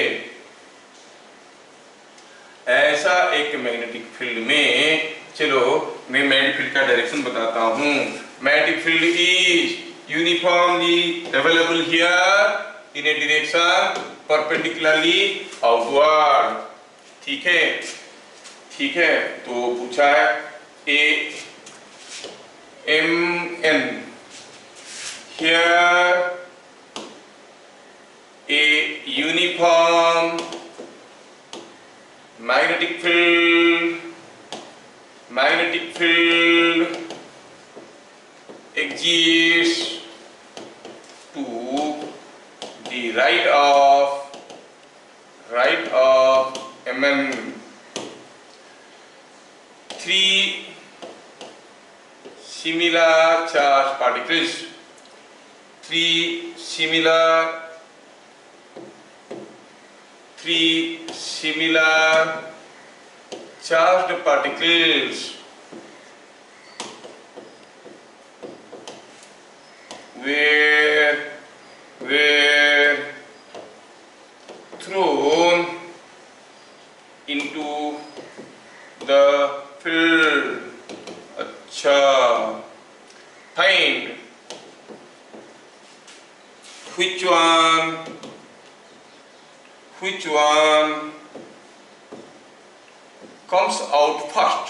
ऐसा एक मैग्नेटिक फील्ड में, चलो मैं मैग्नेटिक फील्ड का डायरेक्शन बताता हूं। Magnetic field is uniformly available here in a direction perpendicularly outward. ठीक है, तो पूछा है A M N here a uniform magnetic field exists to the right of Mn. 3 similar charged particles, 3 similar charged particles were thrown into the field. अच्छा, find which one comes out first.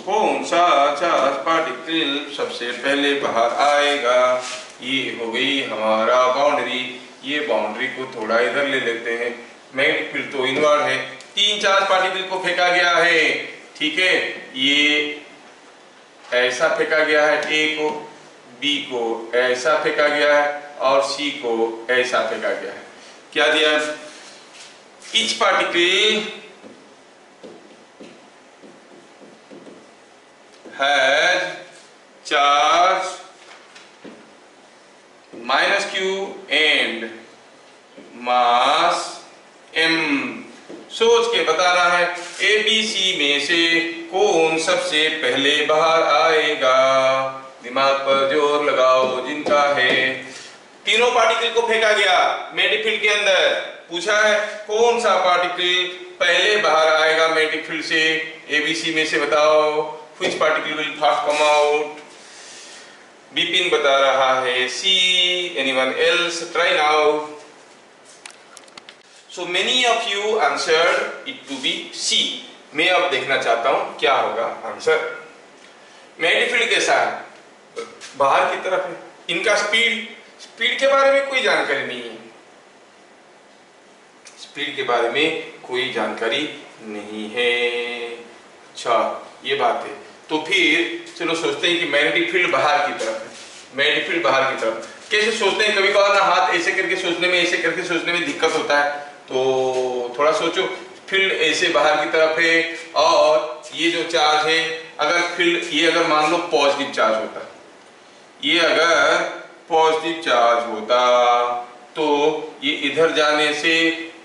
कौन सा charge particle सबसे पहले बाहर आएगा? ये हो गई हमारा बाउंड्री। ये बाउंड्री को थोड़ा इधर ले लेते हैं। मैग्नेटिक फील्ड तो इनवर्ड है। 3 चार्ज पार्टिकल को फेंका गया है। ठीक है, ये ऐसा फेंका गया है, ए को, बी को ऐसा फेंका गया है और सी को ऐसा फेंका गया है। क्या दिया? Each particle has charge -q and mass m। सोच के बताना है ए बी सी में से कौन सबसे पहले बाहर आएगा। दिमाग पर जोर लगाओ जिनका है। तीनों पार्टिकल को फेंका गया मैग्नेटिक फील्ड के अंदर। पूछा है कौन सा पार्टिकल पहले बाहर आएगा मैग्नेटिक फील्ड से, ए बी सी में से बताओ। Which particle will first come out? Bipin बता रहा है C. Anyone else? Try now. So many of you answered it to be C. मैं अब देखना चाहता हूं क्या होगा आंसर। मैग्नेटिक फील्ड कैसा है? बाहर की तरफ है। इनका स्पीड के बारे में कोई जानकारी नहीं है। स्पीड के बारे में कोई जानकारी नहीं है। अच्छा, ये बात है। तो फिर चलो सोचते हैं कि मैग्नेटिक फील्ड बाहर की तरफ है। मैग्नेटिक फील्ड बाहर की तरफ कैसे सोचते हैं? कभी कभार ना हाथ ऐसे करके सोचने में, ऐसे करके सोचने में दिक्कत होता है। तो थोड़ा सोचो, फील्ड ऐसे बाहर की तरफ है और ये जो चार्ज है, अगर फील्ड ये अगर मान लो पॉजिटिव चार्ज होता, ये अगर पॉजिटिव चार्ज होता तो ये इधर जाने से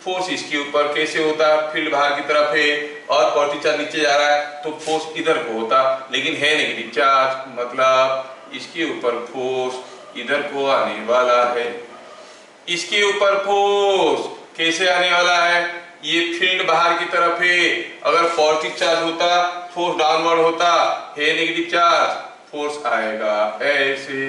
फोर्स इसके ऊपर कैसे होता? फील्ड बाहर की तरफ है और पॉजिटिव चार्ज नीचे जा रहा है तो फोर्स इधर को होता, लेकिन है नेगेटिव चार्ज, मतलब इसके ऊपर फोर्स इधर को आने वाला है। इसके ऊपर फोर्स कैसे आने वाला है? ये फील्ड बाहर की तरफ है, अगर पॉजिटिव चार्ज होता फोर्स डाउनवर्ड होता, है नेगेटिव चार्ज, फोर्स आएगा ऐसे।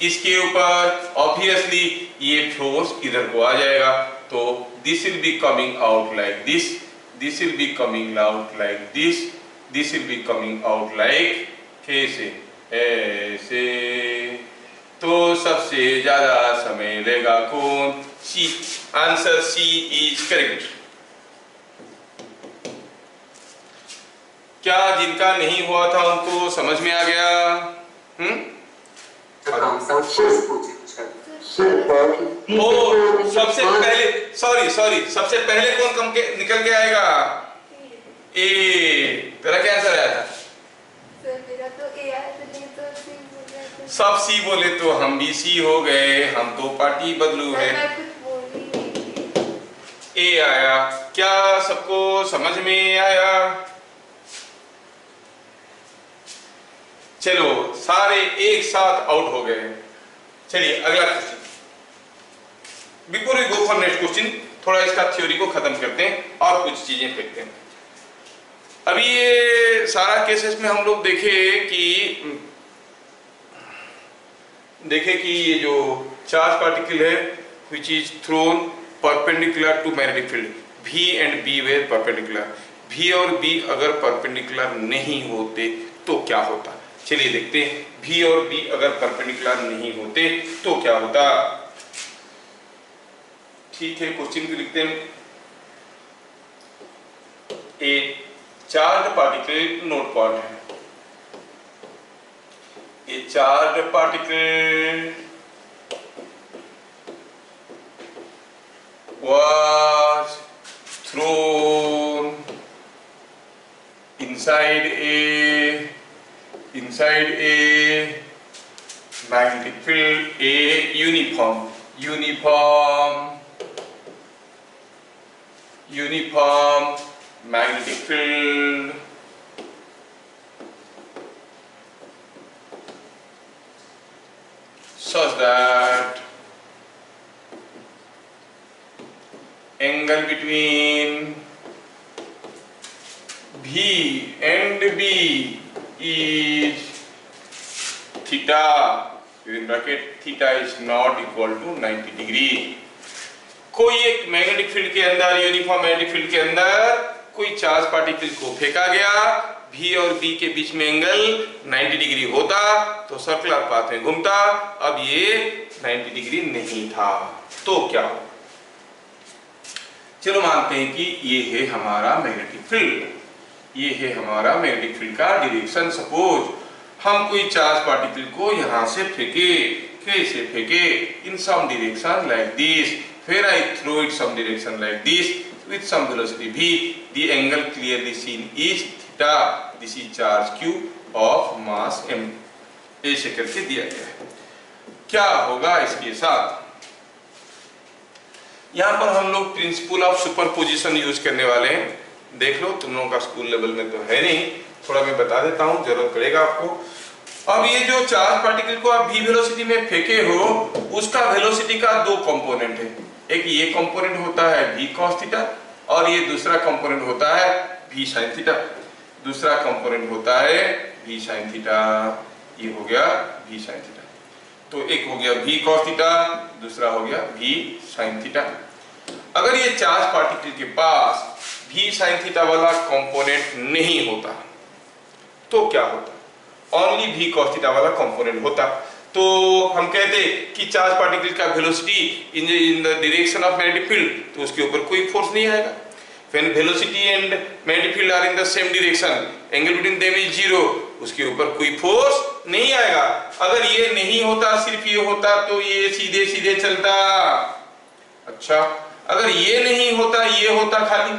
इसके ऊपर ऑब्वियसली ये फोर्स इधर को आ जाएगा, तो this will be coming out like this, this will be coming out like this, this will be coming out like कैसे, ऐसे। तो सबसे ज्यादा समय लेगा कौन? C. Answer C is correct. क्या जिनका नहीं हुआ था उनको समझ में आ गया? ओ सबसे पहले सबसे पहले कौन निकल के आएगा? ए। तेरा क्या आंसर आया था? सर मेरा तो ए आया था, नहीं तो सी बोला था। सब सी बोले तो हम भी सी हो गए, हम तो पार्टी बदलू है। मैं कुछ बोल ही नहीं थी। ए आया। क्या सबको समझ में आया? चलो सारे एक साथ आउट हो गए। चलिए अगला question. Before we go for next question, थोड़ा इसका थ्योरी को खत्म करते हैं और कुछ चीजें फेंकते हैं। अभी ये सारा केसेस में हम लोग देखे कि ये जो चार्ज पार्टिकल है which is thrown perpendicular to magnetic field, V and B were perpendicular. V और B अगर परपेंडिकुलर नहीं होते तो क्या होता? चलिए देखते हैं। V और B अगर परपेंडिकुलर नहीं होते तो क्या होता? ठीक है, क्वेश्चन को लिखते हैं। A charge particle note point है। A charge particle was thrown inside a magnetic field, a uniform magnetic field such that angle between V and B is theta, within bracket theta is not equal to 90 degree. कोई एक magnetic field के अंदर, uniform magnetic field के अंदर कोई charge particle को फेंका गया, V और B के बीच में एंगल 90 डिग्री होता तो सर्कुलर पाथ में घूमता। अब ये 90 डिग्री नहीं था तो क्या हो? चलो मानते हैं कि ये है हमारा मैग्नेटिक फील्ड, ये है हमारा मैग्नेटिक फील्ड का डायरेक्शन। सपोज हम कोई चार्ज पार्टिकल को यहां से फेंके, कैसे फेंके? In some direction like this, फिर I throw it some direction like this with some velocity v, the angle clearly seen is theta, this is charge q of mass m, ऐसे करके दिया गया है। क्या होगा इसके साथ? यहाँ पर हम लोग प्रिंसिपल ऑफ सुपरपोजिशन यूज करने वाले हैं। देख लो, तुम लोगों का स्कूल लेवल में तो है नहीं, थोड़ा मैं बता देता हूँ, जरूरत पड़ेगा आपको। अब ये जो चार्ज पार्टिकल को आप v वेलोसिटी में फेंके हो, उसका वेलोसिटी का दो कंपोनेंट है। एक ये कंपोनेंट होता है v cos थीटा और ये दूसरा कंपोनेंट होता है v sin थीटा। दूसरा कंपोनेंट होता है v sin थीटा, ये हो गया v sin थीटा। तो एक हो गया v cos थीटा, दूसरा हो गया v sin थीटा। अगर ये चार्ज पार्टिकल के पास v sin थीटा वाला कंपोनेंट नहीं होता तो क्या होता? ओनली v cos थीटा वाला कंपोनेंट होता। तो हम कहते कि चार्ज पार्टिकल का velocity in the direction of magnetic field, तो उसके ऊपर कोई फोर्स नहीं आएगा। When velocity and magnetic field are in the same direction, angle between them is zero, उसके ऊपर कोई फोर्स नहीं आएगा। अगर ये नहीं होता, सिर्फ ये होता, तो ये सीधे सीधे चलता। अच्छा, अगर ये नहीं होता, ये होता खाली,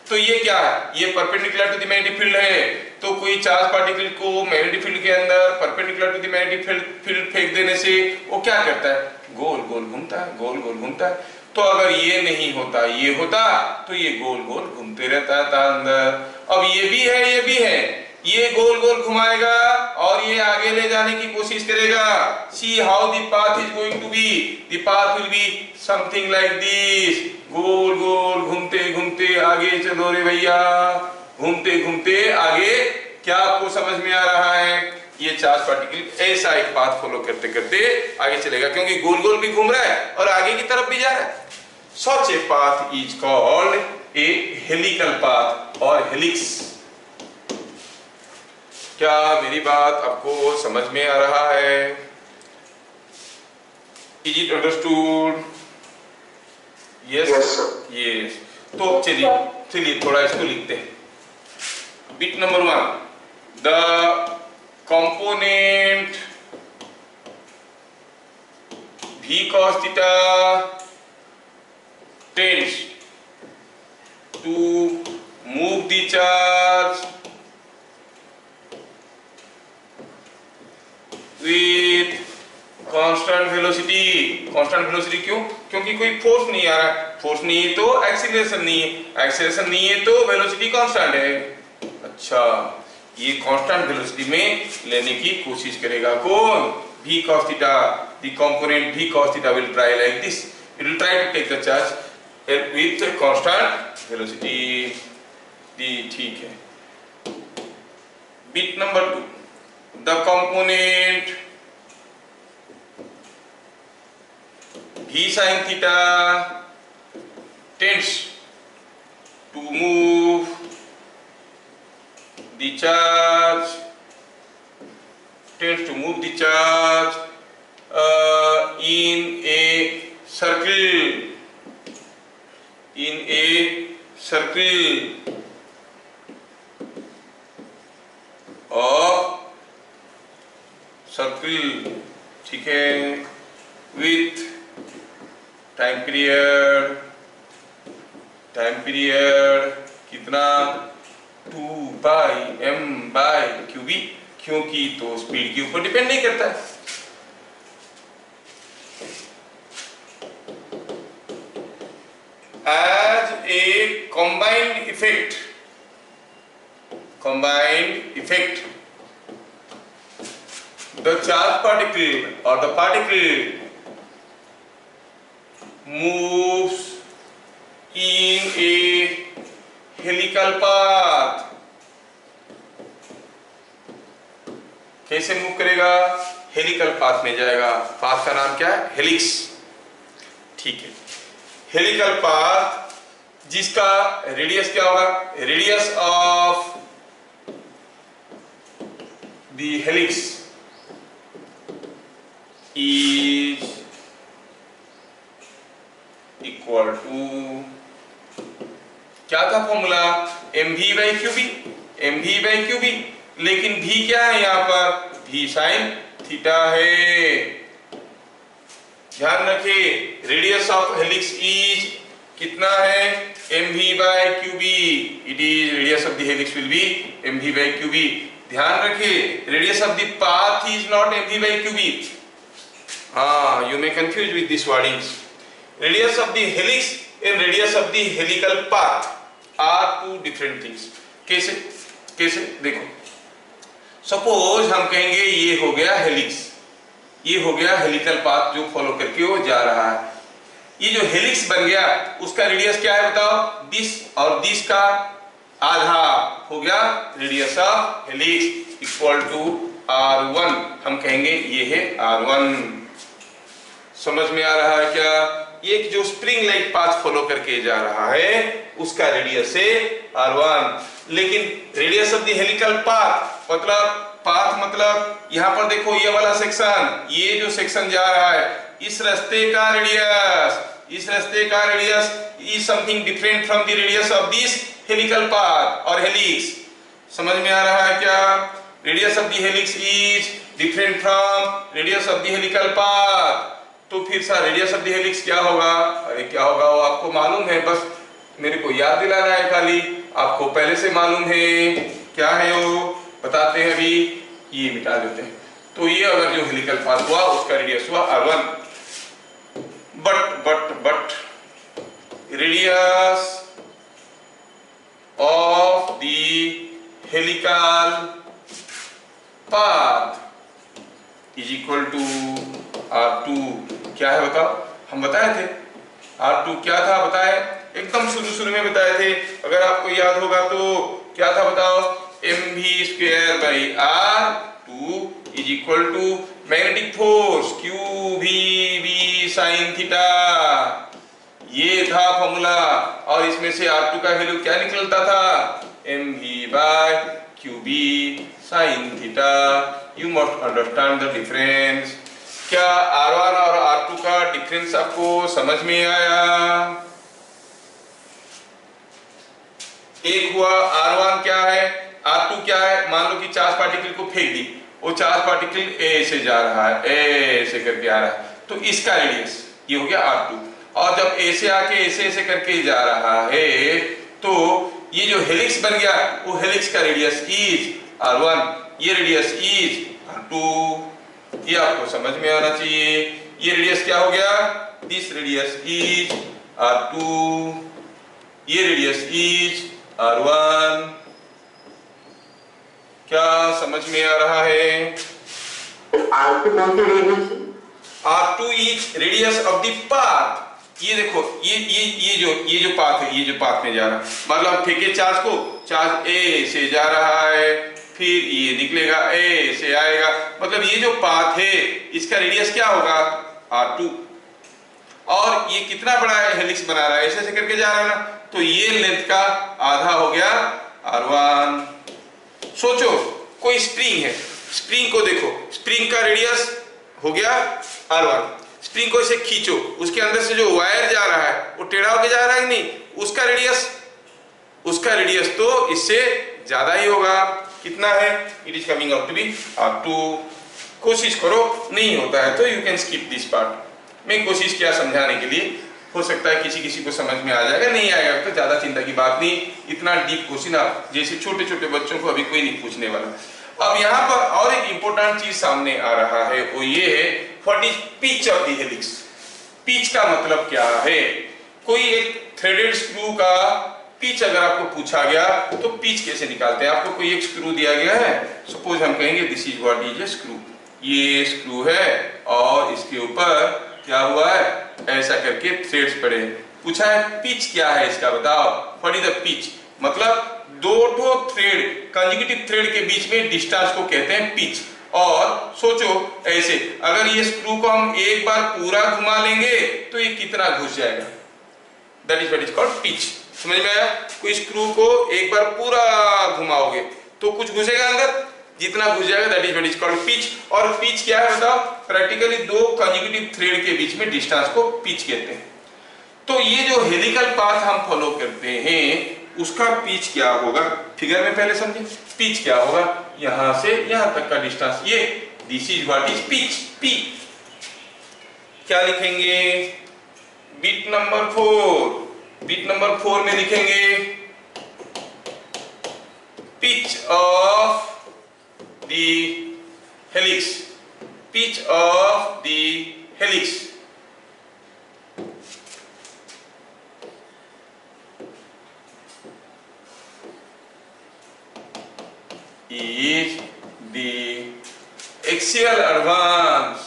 तो ये क्या है? ये perpendicular to the magnetic field है, तो कोई चार्ज पार्टिकल को मैग्नेटिक फील्ड के अंदर perpendicular to the magnetic field फेंक देने से वो क्या करता है? गोल गोल घूमता है, गोल गोल घूमता है। तो अगर ये नहीं होता, ये होता, तो ये गोल गोल घूमते रहता था अंदर। अब ये भी है, ये भी है, ये गोल गोल घुमाएगा और ये आगे ले जाने की कोशिश करेगा। See how the path is going to be, the path will be something like this, गोल गोल घूमते घूमते आगे चलो रे भैया, घूमते घूमते आगे। क्या आपको समझ में आ रहा है? ये चार्ज पार्टिकल ऐसा एक पाथ फॉलो करते करते आगे चलेगा, क्योंकि गोल गोल भी घूम रहा है और आगे की तरफ भी जा रहा है। Such a path is called A helical path और हेलिक्स। क्या मेरी बात आपको समझ में आ रहा है? Is it understood? Yes yes. तो चलिए थोड़ा इसको लिखते हैं। Bit number 1, the component v cos theta tends to move the charge with constant velocity। constant velocity क्यों? क्योंकि कोई फोर्स नहीं आ रहा है, फोर्स नहीं है तो एक्सीलरेशन नहीं है, एक्सीलरेशन नहीं है तो वेलोसिटी कांस्टेंट है। अच्छा, ये कांस्टेंट वेलोसिटी में लेने की कोशिश करेगा कौन? v cos theta। the component v cos theta will try like this, it will try to take the charge with constant velocity। ठीक है। bit number 2, the component v sin theta tends to move the charge in a circle ठीक है, with time period कितना? 2πm/qb, क्योंकि तो speed के ऊपर depend नहीं करता है। As a combined effect, the charge particle or the particle moves in a helical path। कैसे मूव करेगा? हेलिकल पाथ में जाएगा। पाथ का नाम क्या है? हेलिक्स। ठीक है, हेलिकल पाथ जिसका रेडियस क्या होगा? Radius of the helix is equal to, क्या था फॉर्मूला? mv/qb। लेकिन v क्या है यहाँ पर? v sin थीटा है। ध्यान रखिए, रेडियस ऑफ हेलिक्स इज कितना है? mv/qb। It is radius of the helix will be mv/qb। ध्यान रखिए, radius of the path is not mv/qb। you may confuse with these wordings। radius of the helix and radius of the helical path are two different things। कैसे देखो, suppose हम कहेंगे ये हो गया helix, ये हो गया हेलिकल पाथ जो फॉलो करके वो जा रहा है। ये जो हेलिक्स बन गया उसका रेडियस क्या है बताओ? दिस और दिस का आधा हो गया radius of helix equal to r1। हम कहेंगे ये है r1। समझ में आ रहा है क्या? एक जो स्प्रिंग लाइक पाथ फॉलो करके जा रहा है उसका रेडियस है r1। लेकिन radius of the helical path मतलब यहाँ पर देखो ये वाला सेक्शन, ये जो सेक्शन जा रहा है इस रास्ते का radius is something different from the radius of this helical path और हेलिक्स। समझ में आ रहा है क्या? Radius of the helix is different from radius of the helical path. तो फिर sir radius of the helix क्या होगा? अरे क्या होगा वो आपको मालूम है, बस मेरे को याद दिलाना है खाली। आपको पहले से मालूम है क्या है वो, बताते हैं अभी। ये मिटा देते हैं। तो ये अगर जो हेलिकल पाथ हुआ उसका रेडियस हुआ r1। But radius of the helical path is equal to r2। क्या है बताओ? हम बताए थे r2 क्या था, बताए एकदम शुरू में बताए थे। अगर आपको याद होगा तो क्या था बताओ? mv²/r2 is equal to magnetic force qvb sin theta. ये था फॉर्मूला, और इसमें से R2 का वैल्यू क्या निकलता था, mv/qb sin theta. You must understand the difference. क्या R1 और R2 का डिफरेंस आपको समझ में आया? एक हुआ R1 क्या है, R2 क्या है। मान लो कि चार्ज पार्टिकल को फेंक दी, वो चार्ज पार्टिकल ए से जा रहा है, ए से करके आ रहा है, तो इसका रेडियस ये हो गया R2। और जब ए से आके ऐसे करके जा रहा है, तो ये जो हेलिक्स बन गया, वो हेलिक्स का रेडियस इज R1, ये रेडियस इज R2। ये आपको समझ में आना चाहिए। ये रेडियस क्या हो गया, दिस रेडियस इज R2, ये रेडियस इज R1। क्या समझ में आ रहा है? R2 is radius of the path. ये देखो, ये जो पाथ है, ये जो पाथ में जा रहा है, मतलब फेंके चार्ज को, चार्ज ए से जा रहा है, फिर ये निकलेगा ए से आएगा, मतलब ये जो पाथ है इसका रेडियस क्या होगा, R2। और ये कितना बड़ा है, हेलिक्स बना रहा है, ऐसे करके जा रहा है ना, तो ये लेंथ का आधा हो गया R1। सोचो कोई स्प्रिंग है, स्प्रिंग को देखो, स्प्रिंग का रेडियस हो गया R1। स्प्रिंग को इसे खींचो, उसके अंदर से जो वायर जा रहा है वो टेढ़ा होके जा रहा है कि नहीं, उसका रेडियस तो इससे ज्यादा ही होगा। कितना है, it is coming out to be R2। कोशिश करो, नहीं होता है तो you can skip this part. मैं कोशिश किया समझाने के लिए, हो सकता है किसी को समझ में आ जाएगा, नहीं आएगा तो ज्यादा चिंता की बात नहीं। इतना डीप क्वेश्चन आप जैसे छोटे छोटे बच्चों को अभी कोई नहीं पूछने वाला। अब यहाँ पर और एक इंपॉर्टेंट चीज सामने आ रहा है, वो ये है, what is pitch of the helix. Pitch का मतलब क्या है? कोई एक थ्रेडेड स्क्रू का पिच अगर आपको पूछा गया तो पिच कैसे निकालते हैं। आपको कोई एक स्क्रू दिया गया है, सपोज हम कहेंगे this is what is a screw. ये स्क्रू है और इसके ऊपर क्या हुआ है, ऐसा करके थ्रेड्स पड़े हैं। पूछा है पिच क्या है इसका बताओ, व्हाट इज द पिच। मतलब दो थ्रेड, कंसेक्यूटिव थ्रेड के बीच में डिस्टेंस को कहते हैं पिच। और सोचो ऐसे, अगर ये स्क्रू को हम एक बार पूरा घुमा लेंगे तो ये कितना घुस जाएगा, that is what is called pitch. समझ में आया? कोई स्क्रू को एक बार पूरा घुमाओगे तो कुछ घुसेगा अंदर, जितना घुस जाएगा that is what is called pitch. और पिच क्या है बताओ, प्रैक्टिकली दो कंसेक्यूटिव थ्रेड के बीच में डिस्टेंस को पिच कहते हैं। तो ये जो हेलिकल पाथ हम फॉलो करते हैं उसका पिच क्या होगा, फिगर में पहले समझे। पिच क्या होगा, यहां से यहां तक का डिस्टेंस, ये this is what is pitch. P क्या लिखेंगे, बिट नंबर 4, बिट नंबर 4 में लिखेंगे pitch of the helix, pitch of the helix is the axial advance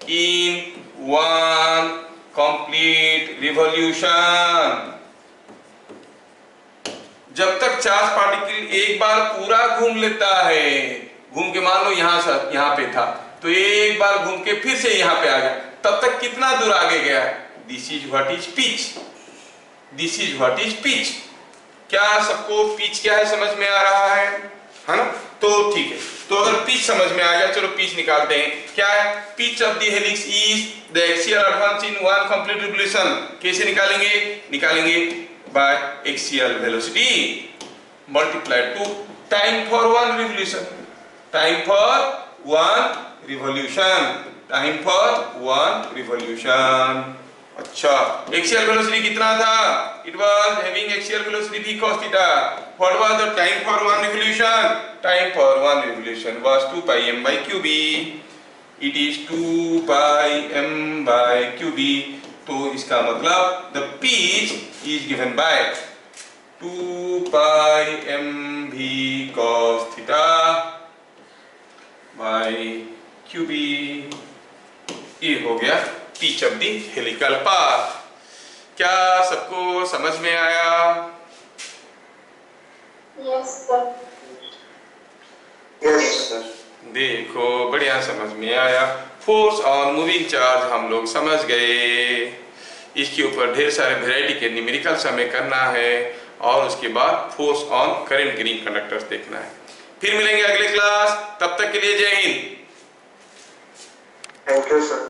in one complete revolution। जब तक चार्ज पार्टिकल एक बार पूरा घूम लेता है, घूम के मान लो यहां से यहां पे था, तो एक बार घूम के फिर से यहां पे आ गया, तब तक कितना दूर आगे गया है, this is what is pitch, this is what is pitch. क्या सबको पिच क्या है समझ में आ रहा है ना? तो ठीक है, तो अगर पिच समझ में आ गया, चलो पिच निकालते हैं। क्या है, pitch of the helix is the axial advance in one complete revolution. कैसे निकालेंगे by axial velocity multiplied to time for one revolution, time for one revolution. अच्छा, एक्सियल वेलोसिटी कितना था, it was having axial velocity v cos theta. What was the time for one revolution, time for one revolution was 2 pi m by qb, it is 2 pi m by qb। तो इसका मतलब the pitch is given bye 2 pi m v cos theta by qb। ये हो गया pitch of the helical path. क्या सबको समझ में आया? Yes sir. देखो बढ़िया समझ में आया। फोर्स ऑन मूविंग चार्ज हम लोग समझ गए। इसके ऊपर ढेर सारे वेराइटी के न्यूमेरिकल्स हमें करना है और उसके बाद force on current giving conductors देखना है। फिर मिलेंगे अगले क्लास, तब तक के लिए जय हिंद। Thank you sir.